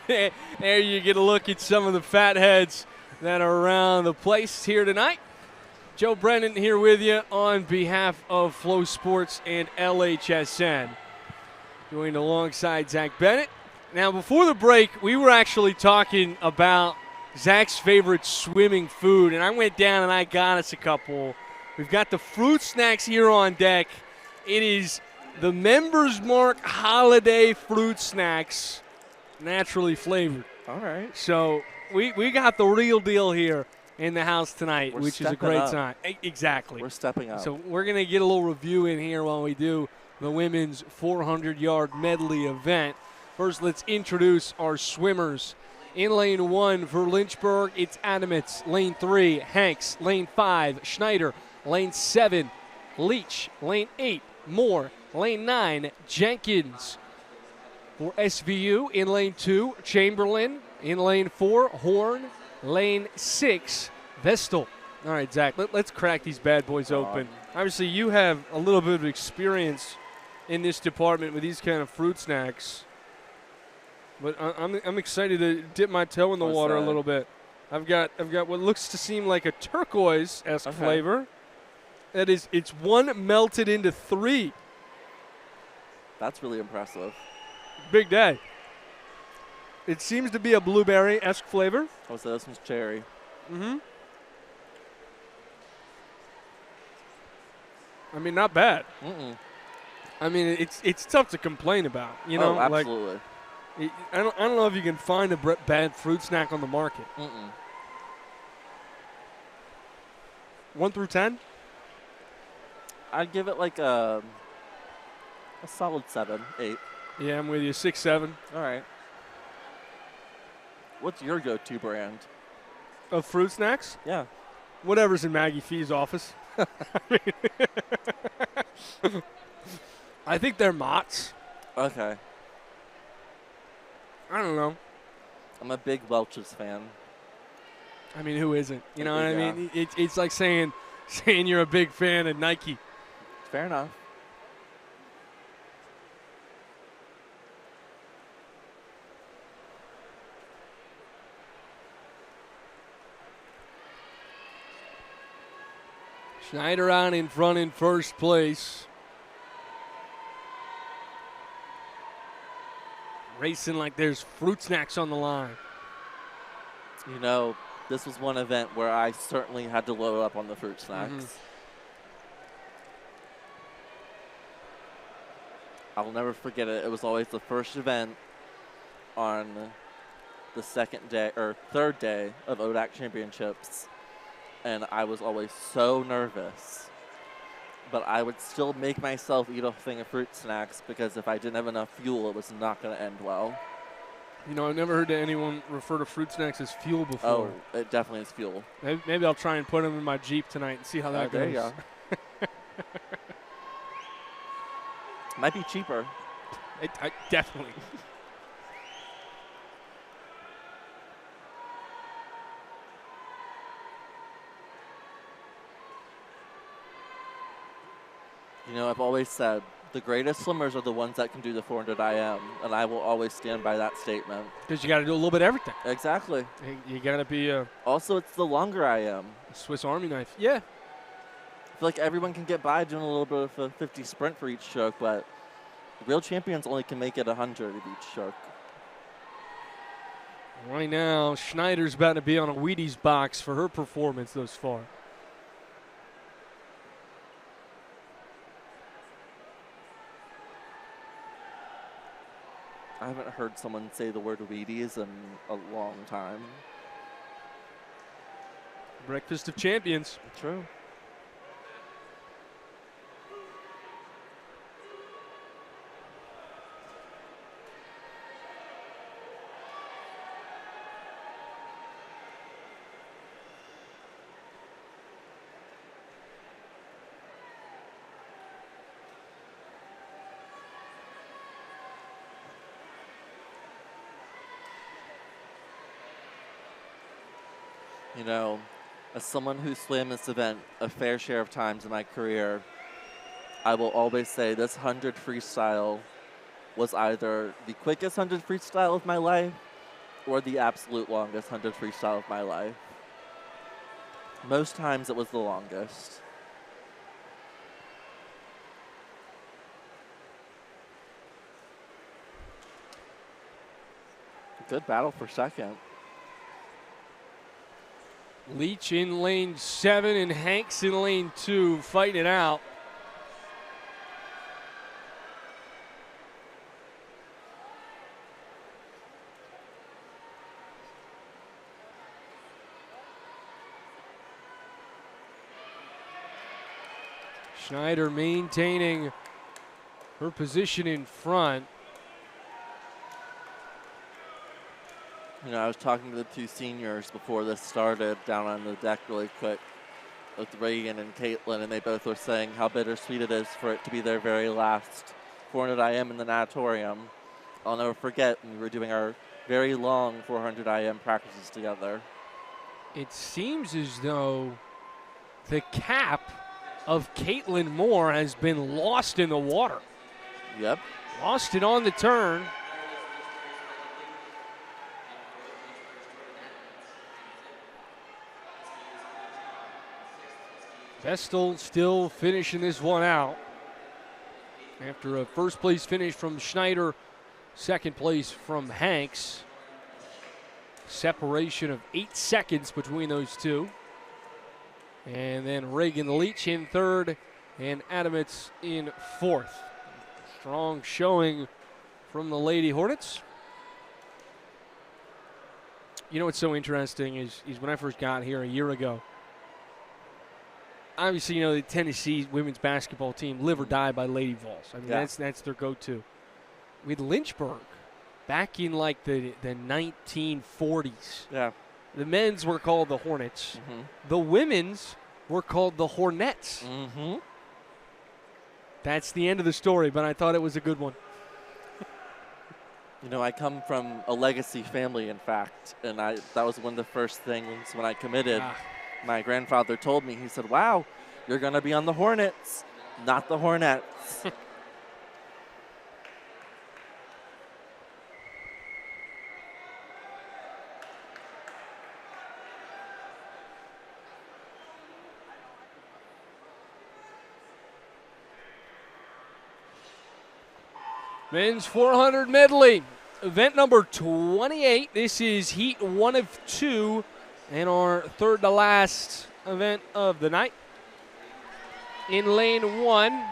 There you get a look at some of the fat heads that are around the place here tonight. Joe Brennan here with you on behalf of FloSports and LHSN. Joined alongside Zach Bennett. Now, before the break, we were actually talking about Zach's favorite swimming food, and I went down and I got us a couple. We've got the fruit snacks here on deck. It is the Members Mark Holiday Fruit Snacks, naturally flavored. All right. So we got the real deal here in the house tonight, which is a great sign. Exactly. We're stepping up. So we're going to get a little review in here while we do the women's 400-yard medley event. First, let's introduce our swimmers. In lane 1 for Lynchburg, it's Adamitz. Lane 3, Hanks. Lane 5, Schneider. Lane 7, Leach. Lane 8, Moore. Lane 9, Jenkins. For SVU, in lane 2, Chamberlain. In lane 4, Horn. Lane 6, Vestal. All right, Zach, let's crack these bad boys open. Obviously, you have a little bit of experience in this department with these kind of fruit snacks. But I'm excited to dip my toe in the water a little bit. I've got what looks to seem like a turquoise-esque flavor. That is, it's 1 melted into 3. That's really impressive. Big day. It seems to be a blueberry-esque flavor. Oh, so this one's cherry. Mm-hmm. I mean, not bad. Mm-mm. I mean, it's tough to complain about. You know, absolutely. I don't know if you can find a bad fruit snack on the market. Mm-mm. 1 through 10? I'd give it like a solid 7, 8. Yeah, I'm with you. 6, 7. All right. What's your go-to brand? Of fruit snacks? Yeah. Whatever's in Maggie Fee's office. I think they're Mott's. Okay. I don't know. I'm a big Welch's fan. I mean, who isn't? You know what I mean? It's like saying you're a big fan of Nike. Fair enough. Schneider on in front in first place. Racing like there's fruit snacks on the line. You know, this was one event where I certainly had to load up on the fruit snacks. Mm-hmm. I'll never forget it. It was always the first event on the second day or third day of ODAC Championships. And I was always so nervous. But I would still make myself eat a thing of fruit snacks because if I didn't have enough fuel, it was not going to end well. You know, I've never heard anyone refer to fruit snacks as fuel before. Oh, it definitely is fuel. Maybe I'll try and put them in my Jeep tonight and see how that goes. There you go. Might be cheaper. Definitely. You know, I've always said the greatest swimmers are the ones that can do the 400 IM, and I will always stand by that statement. Because you got to do a little bit of everything. Exactly. You got to be a Also, it's the longer IM. Swiss Army knife. Yeah. I feel like everyone can get by doing a little bit of a 50 sprint for each stroke, but real champions only can make it 100 of each stroke. Right now, Schneider's about to be on a Wheaties box for her performance thus far. I haven't heard someone say the word Wheaties in a long time. Breakfast of champions. True. You know, As someone who swam this event a fair share of times in my career, I will always say this 100 freestyle was either the quickest 100 freestyle of my life or the absolute longest 100 freestyle of my life. Most times it was the longest. Good battle for second. Leach in lane 7 and Hanks in lane 2 fighting it out. Schneider maintaining her position in front. You know, I was talking to the two seniors before this started down on the deck really quick with Reagan and Caitlin, and they both were saying how bittersweet it is for it to be their very last 400 IM in the natatorium. I'll never forget when we were doing our very long 400 IM practices together. It seems as though the cap of Caitlin Moore has been lost in the water. Yep. Lost it on the turn. Vestal still finishing this one out. After a first place finish from Schneider, second place from Hanks. Separation of 8 seconds between those two. And then Reagan Leach in third and Adamitz in fourth. Strong showing from the Lady Hornets. You know what's so interesting is when I first got here a year ago, obviously, you know, the Tennessee women's basketball team live or die by Lady Vols. I mean, that's their go-to. With Lynchburg, back in like the 1940s, the men's were called the Hornets. Mm-hmm. The women's were called the Hornets. Mm-hmm. That's the end of the story, but I thought it was a good one. You know, I come from a legacy family, in fact, and that was one of the first things when I committed. My grandfather told me, he said, wow, you're going to be on the Hornets, not the Hornets. Men's 400 medley, event number 28. This is heat 1 of 2 and our third to last event of the night. In lane 1,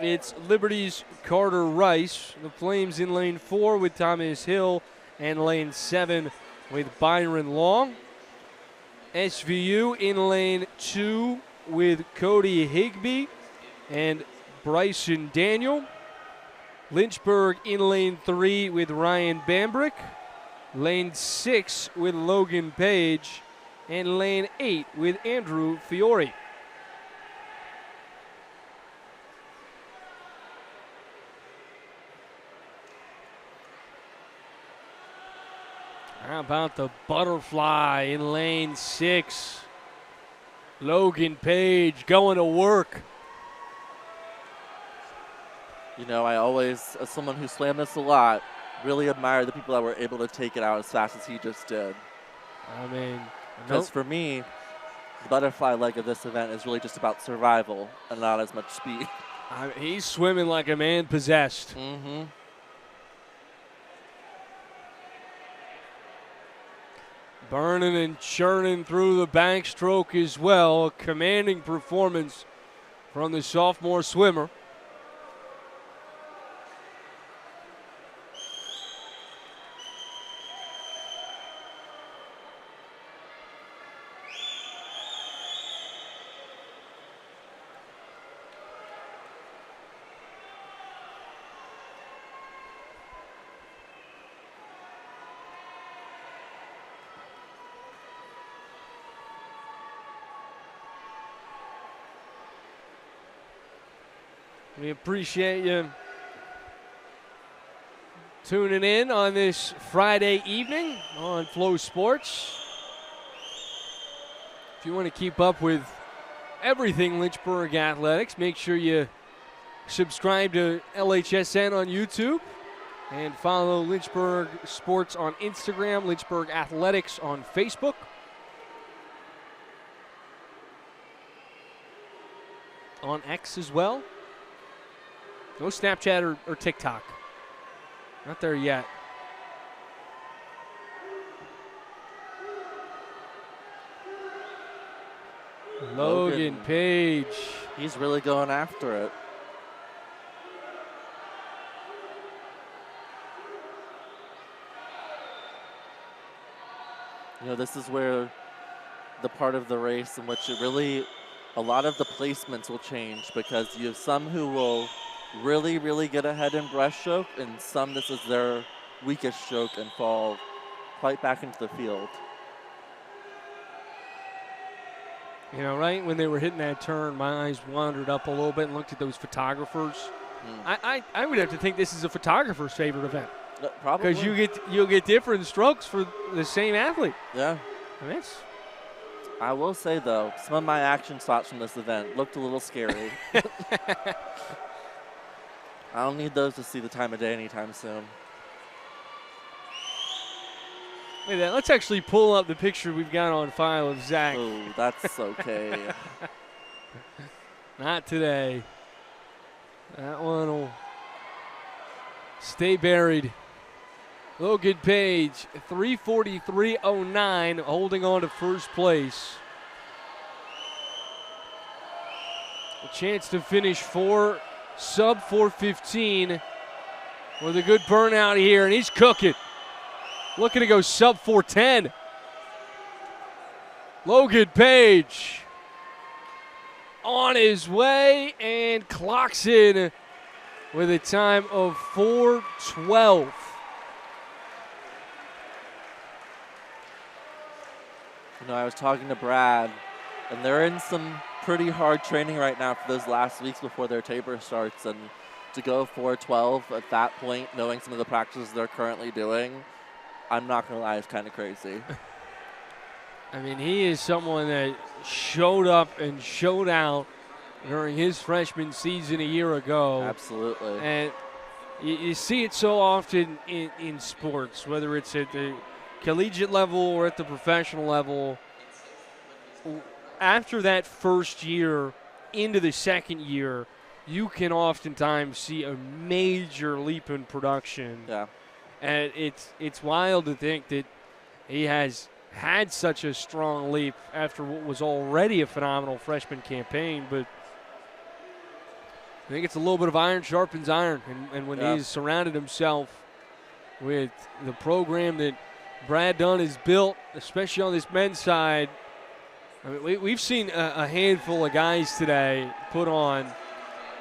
it's Liberty's Carter Rice. The Flames in lane 4 with Thomas Hill, and lane 7 with Byron Long. SVU in lane 2 with Cody Higbee and Bryson Daniel. Lynchburg in lane 3 with Ryan Bambrick. Lane 6 with Logan Page. And lane 8 with Andrew Fiore. How about the butterfly in lane 6? Logan Page going to work. You know, I always, as someone who swam this a lot, really admire the people that were able to take it out as fast as he just did. I mean, because for me, the butterfly leg of this event is really just about survival and not as much speed. He's swimming like a man possessed. Mm-hmm. Burning and churning through the backstroke as well. A commanding performance from the sophomore swimmer. We appreciate you tuning in on this Friday evening on FloSports. If you want to keep up with everything Lynchburg Athletics, make sure you subscribe to LHSN on YouTube and follow Lynchburg Sports on Instagram, Lynchburg Athletics on Facebook. On X as well. No Snapchat or TikTok. Not there yet. Logan Page. He's really going after it. You know, this is where the part of the race in which it really, a lot of the placements will change, because you have some who will really, really get ahead in breaststroke, and some this is their weakest stroke and fall quite back into the field. You know, right when they were hitting that turn, my eyes wandered up a little bit and looked at those photographers. I would have to think this is a photographer's favorite event. Probably. Because you'll get different strokes for the same athlete. Yeah. I mean, I will say, though, some of my action shots from this event looked a little scary. I don't need those to see the time of day anytime soon. Look at that. Let's actually pull up the picture we've got on file of Zach. Oh, that's okay. Not today. That one will stay buried. Logan Page, 3:43.09, holding on to first place. A chance to finish sub 4:15 with a good burnout here, and he's cooking. Looking to go sub 4:10. Logan Page on his way and clocks in with a time of 4:12. You know, I was talking to Brad, and they're in some pretty hard training right now for those last weeks before their taper starts, and to go 4:12 at that point, knowing some of the practices they're currently doing, I'm not going to lie, it's kind of crazy. I mean, he is someone that showed up and showed out during his freshman season a year ago. Absolutely. And you see it so often in sports, whether it's at the collegiate level or at the professional level. After that first year into the second year, you can oftentimes see a major leap in production. Yeah. And it's wild to think that he has had such a strong leap after what was already a phenomenal freshman campaign. But I think it's a little bit of iron sharpens iron. And when he's surrounded himself with the program that Brad Dunn has built, especially on this men's side, I mean, we've seen a handful of guys today put on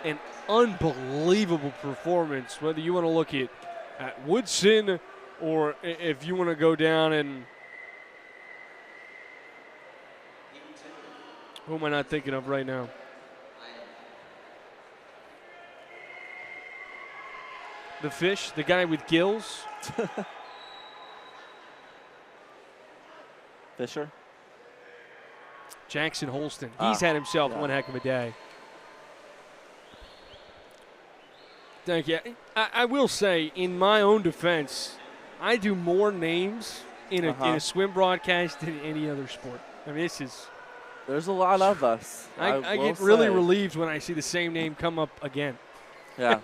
an unbelievable performance, whether you want to look at Woodson, or if you want to go down and who am I not thinking of right now? The fish, the guy with gills. Fisher? Jackson Holston. He's had himself one heck of a day. Thank you. I will say, in my own defense, I do more names in a swim broadcast than any other sport. I mean, there's a lot of us. I get really relieved when I see the same name come up again. Yeah.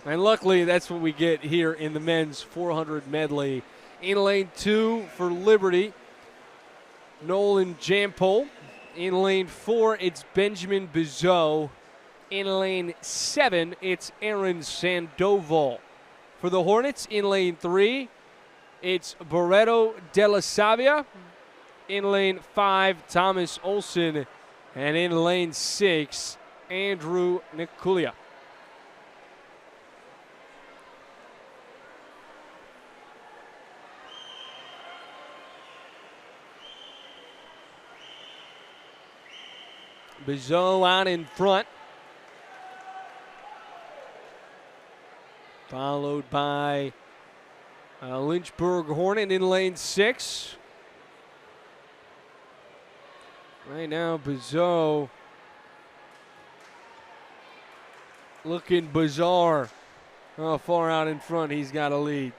And luckily, that's what we get here in the men's 400 medley. In lane 2 for Liberty, Nolan Jampol. In lane 4, it's Benjamin Bizot. In lane 7, it's Aaron Sandoval. For the Hornets, in lane 3, it's Barreto de la Savia. In lane 5, Thomas Olson. And in lane 6, Andrew Nikulia. Bizot out in front. Followed by Lynchburg Hornet in lane 6. Right now, Bizot looking bizarre. Oh, far out in front, he's got a lead.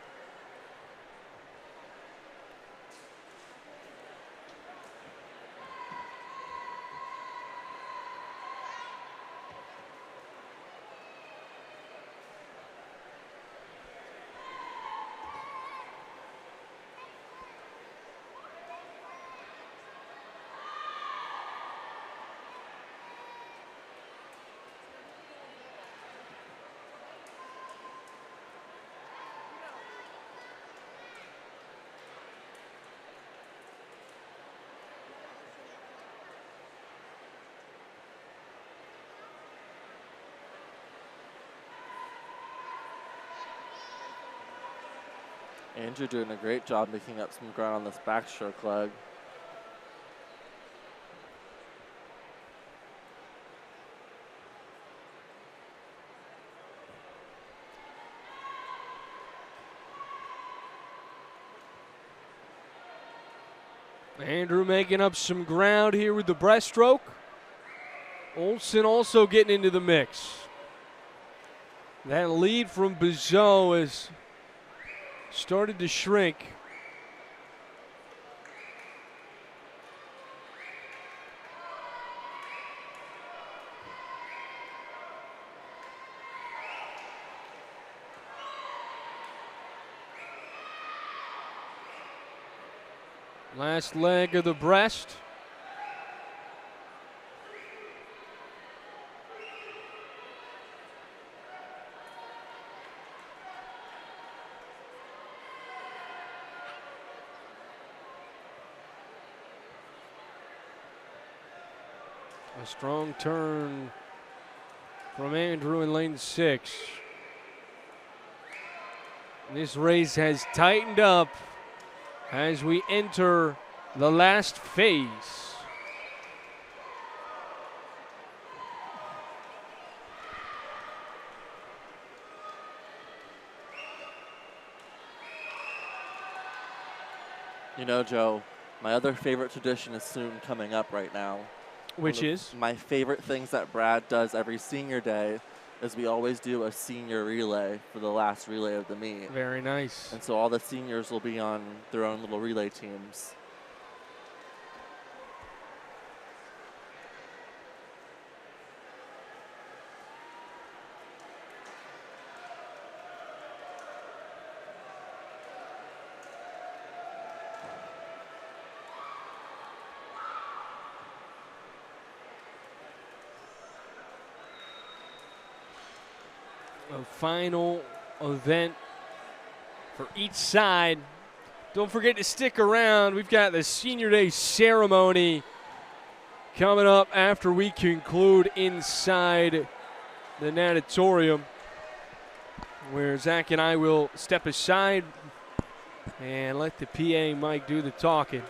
Andrew doing a great job making up some ground on this backstroke leg. Andrew making up some ground here with the breaststroke. Olsen also getting into the mix. That lead from Bizot has started to shrink. Last leg of the breast. A strong turn from Andrew in lane 6. This race has tightened up as we enter the last phase. You know, Joe, my other favorite tradition is soon coming up right now. Which is? My favorite things that Brad does every senior day is we always do a senior relay for the last relay of the meet. Very nice. And so all the seniors will be on their own little relay teams. A final event for each side. Don't forget to stick around. We've got the Senior Day ceremony coming up after we conclude inside the natatorium, where Zach and I will step aside and let the PA Mike do the talking.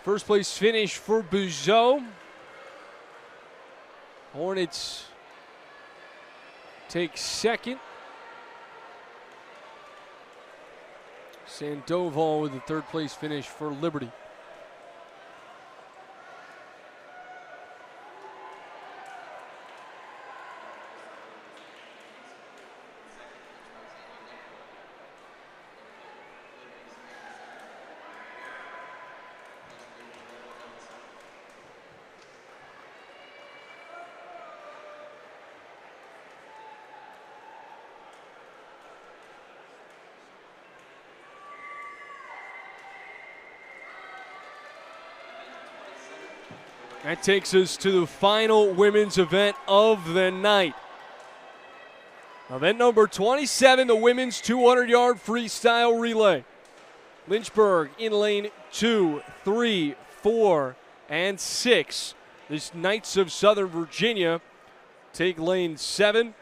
First place finish for Bizot. Hornets take second. Sandoval with the third place finish for Liberty. That takes us to the final women's event of the night. Event number 27, the women's 200-yard freestyle relay. Lynchburg in lane 2, 3, 4, and 6. The Knights of Southern Virginia take lane 7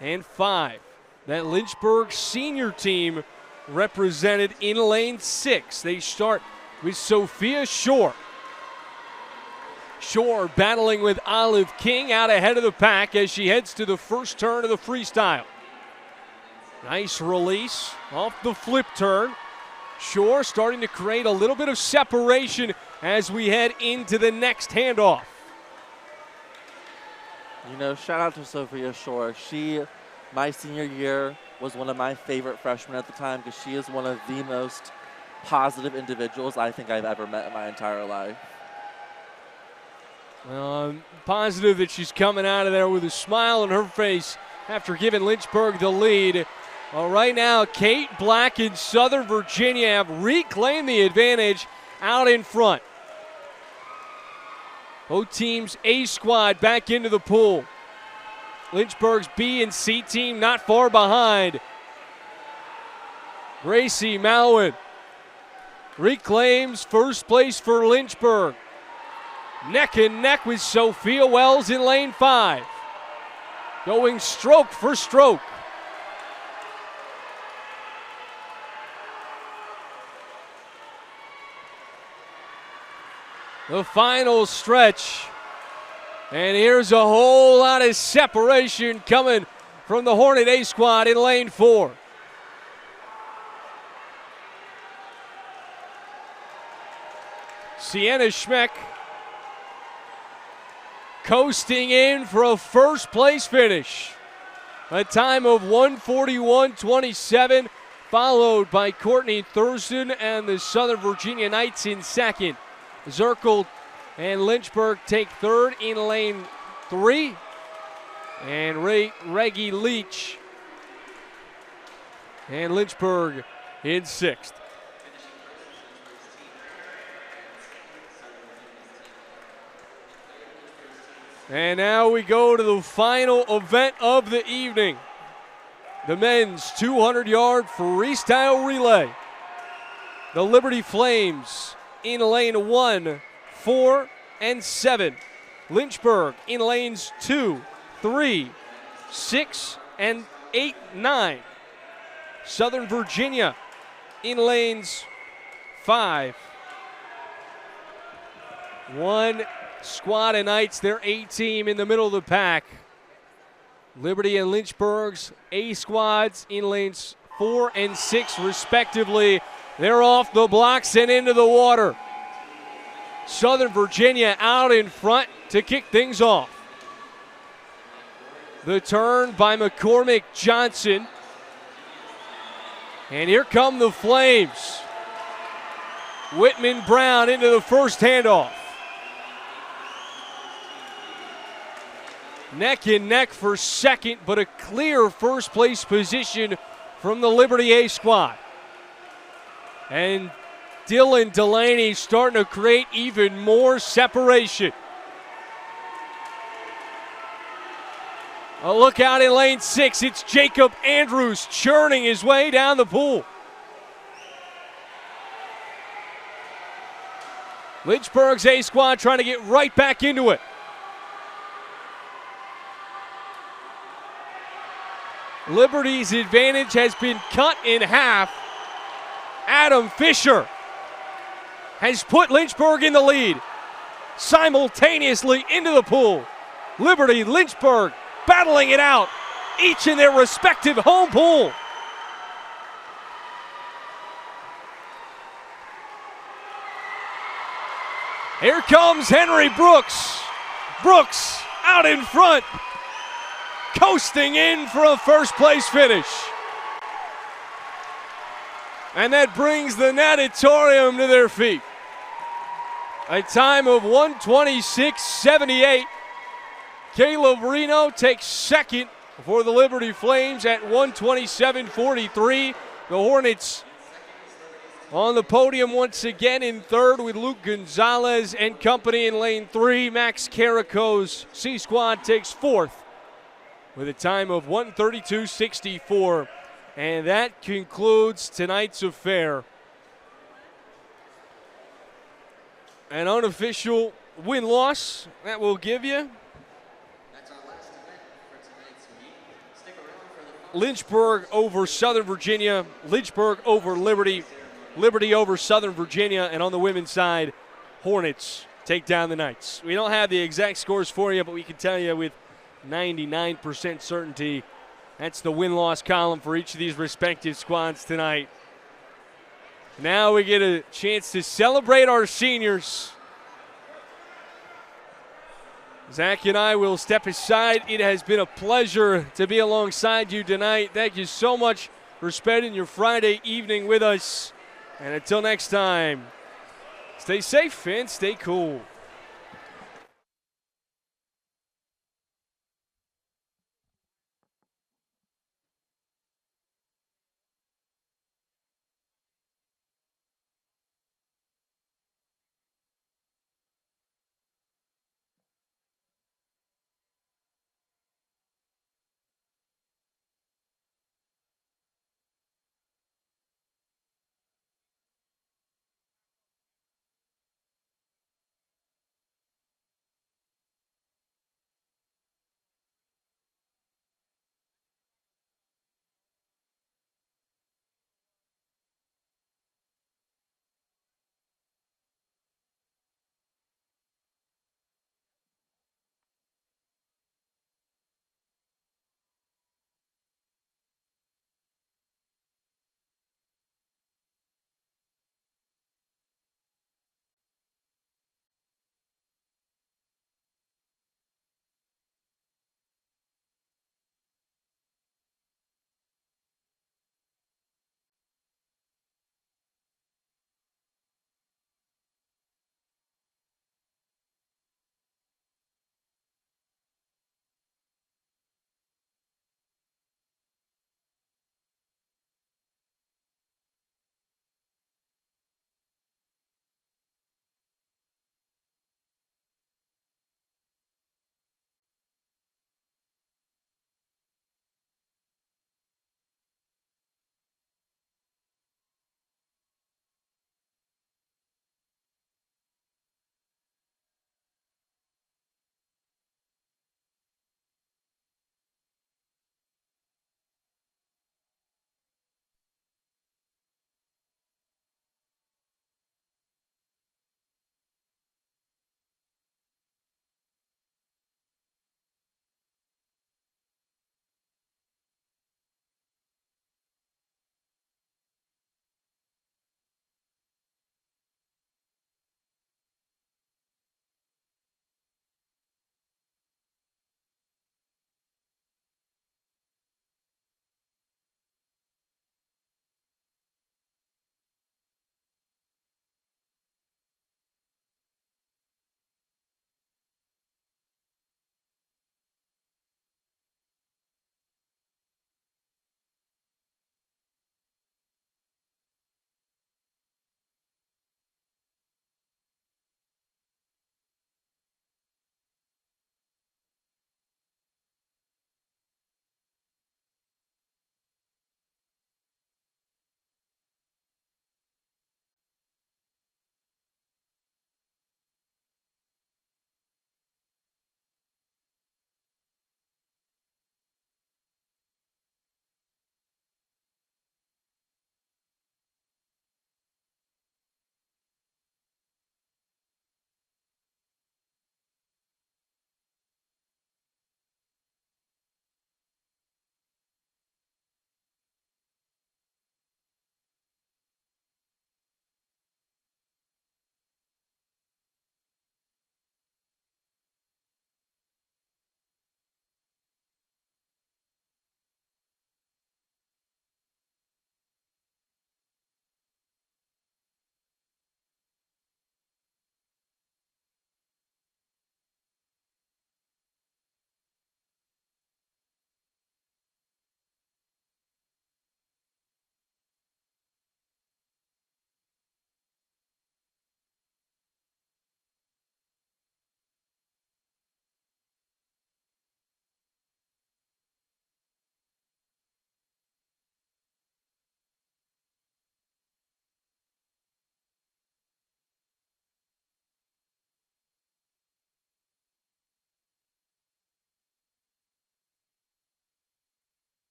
and 5. That Lynchburg senior team represented in lane 6. They start with Sophia Shore. Shore battling with Olive King out ahead of the pack as she heads to the first turn of the freestyle. Nice release off the flip turn. Shore starting to create a little bit of separation as we head into the next handoff. You know, shout out to Sophia Shore. She, my senior year, was one of my favorite freshmen at the time because she is one of the most positive individuals I think I've ever met in my entire life. Well, I'm positive that she's coming out of there with a smile on her face after giving Lynchburg the lead. Well, right now, Kate Black and Southern Virginia have reclaimed the advantage out in front. Both teams' A squad back into the pool. Lynchburg's B and C team not far behind. Gracie Malwin reclaims first place for Lynchburg. Neck and neck with Sophia Wells in lane 5. Going stroke for stroke. The final stretch. And here's a whole lot of separation coming from the Hornet A squad in lane 4. Sienna Schmeck coasting in for a first place finish. A time of 1:41.27, followed by Courtney Thurston and the Southern Virginia Knights in second. Zirkel and Lynchburg take third in lane 3. And Reggie Leach and Lynchburg in 6th. And now we go to the final event of the evening. The men's 200-yard freestyle relay. The Liberty Flames in lane 1, 4, and 7. Lynchburg in lanes 2, 3, 6, and 8, 9. Southern Virginia in lanes 5. 1 squad of Knights, their A team in the middle of the pack. Liberty and Lynchburg's A squads in lanes 4 and 6 respectively. They're off the blocks and into the water. Southern Virginia out in front to kick things off. The turn by McCormick Johnson. And here come the Flames. Whitman Brown into the first handoff. Neck and neck for second, but a clear first place position from the Liberty A squad. And Dylan Delaney starting to create even more separation. A look out in lane 6. It's Jacob Andrews churning his way down the pool. Lynchburg's A squad trying to get right back into it. Liberty's advantage has been cut in half. Adam Fisher has put Lynchburg in the lead. Simultaneously into the pool. Liberty, Lynchburg battling it out, each in their respective home pool. Here comes Henry Brooks. Brooks out in front, coasting in for a first place finish. And that brings the natatorium to their feet. A time of 1:26.78. Caleb Reno takes second for the Liberty Flames at 1:27.43. The Hornets on the podium once again in third with Luke Gonzalez and company in lane 3. Max Carico's C squad takes fourth with a time of 1:32.64. And that concludes tonight's affair. An unofficial win-loss that will give you. That's our last event for tonight's meet. Stick around for the Lynchburg over Southern Virginia, Lynchburg over Liberty, Liberty over Southern Virginia, and on the women's side, Hornets take down the Knights. We don't have the exact scores for you, but we can tell you with 99% certainty that's the win-loss column for each of these respective squads tonight. Now we get a chance to celebrate our seniors. Zach and I will step aside. It has been a pleasure to be alongside you tonight. Thank you so much for spending your Friday evening with us. And until next time, stay safe and stay cool.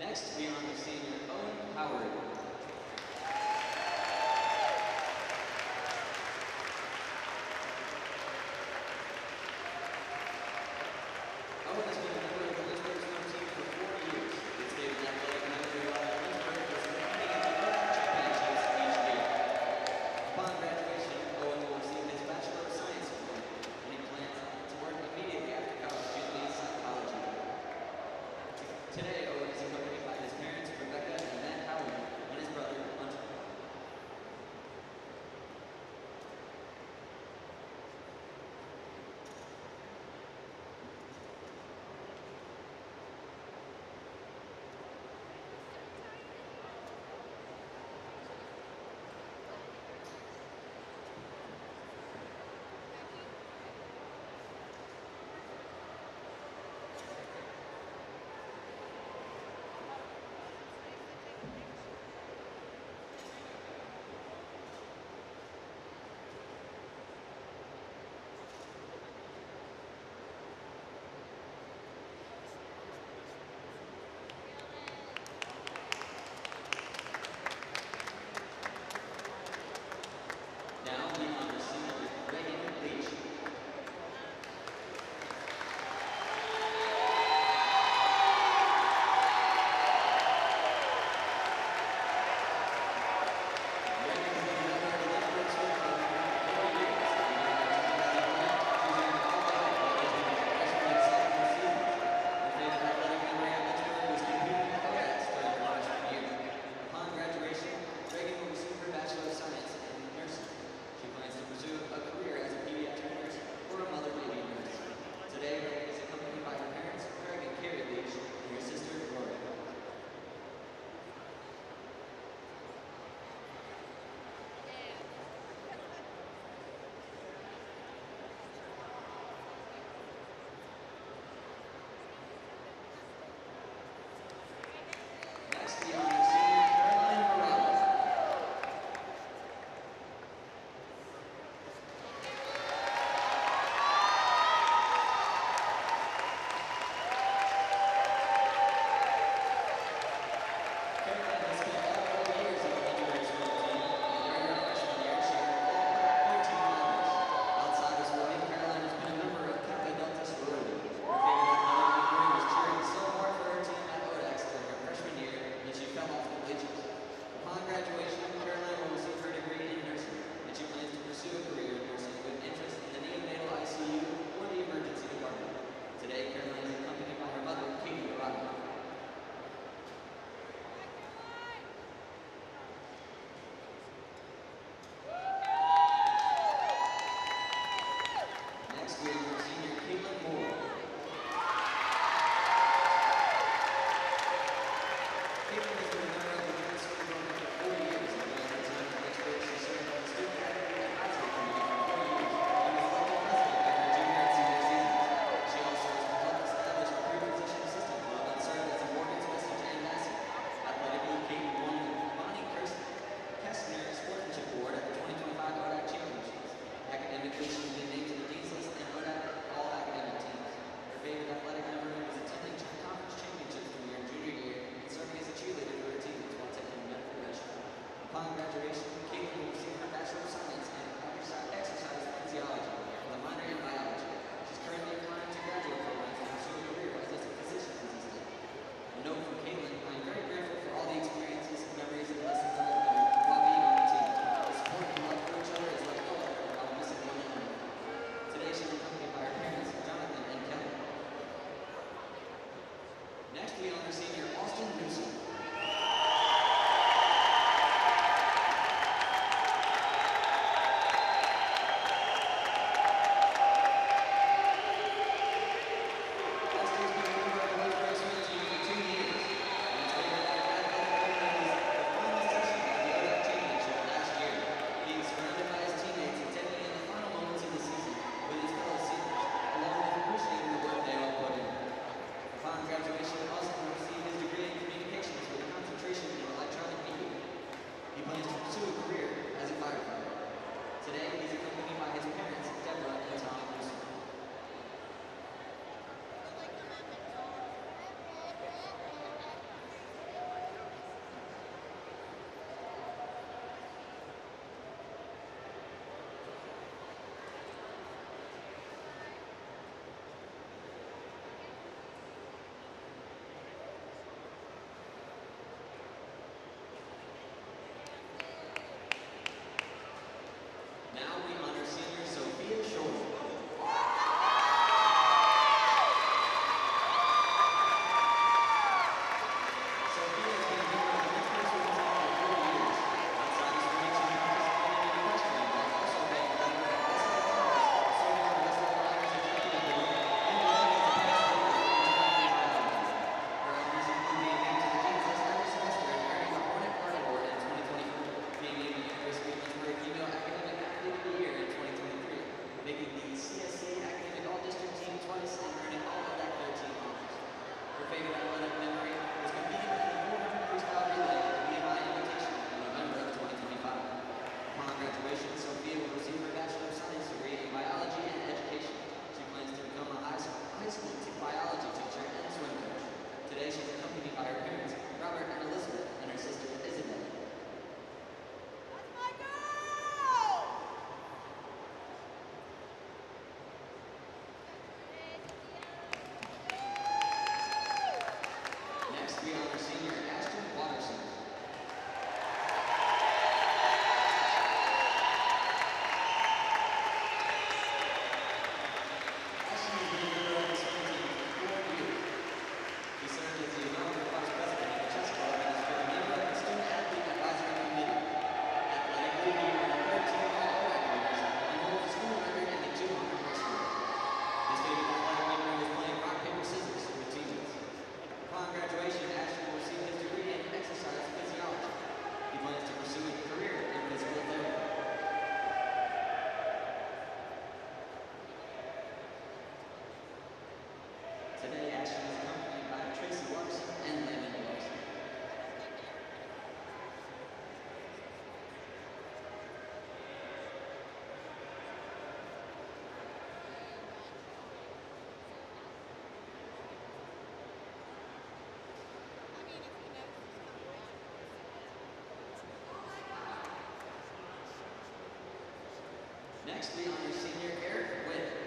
Next, we honor senior Owen Howard. Owen has been a member of the Lynchburg Sports team for 4 years. He stayed in athletic memory while at Lynchburg was competing at the Burg championships each year. Upon graduation, Owen will receive his Bachelor of Science degree, and he plans to work immediately after college using psychology. Today, Owen is accompanied by his parents, Rebecca and Matt Howard, Next, we honor senior Eric Witt.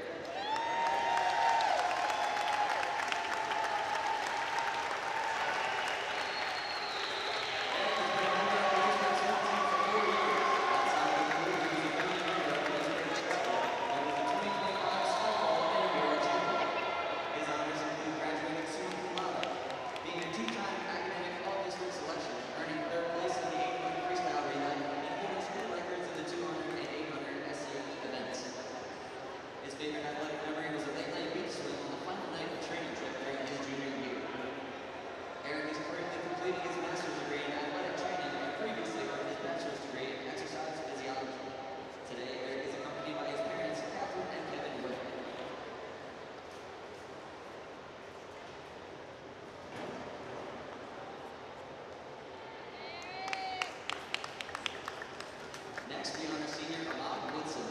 Next, we honor senior Ahmad Woodson.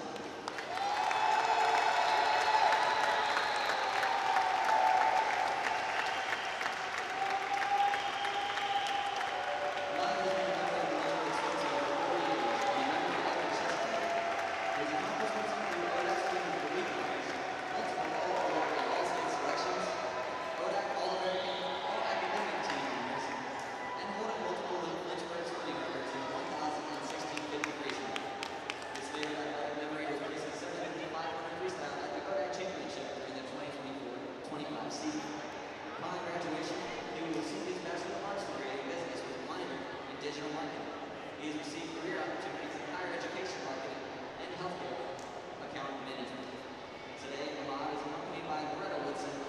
Digital marketing. He has received career opportunities in higher education marketing and healthcare account management. Today, Ahmad is accompanied by Loretta Woodson,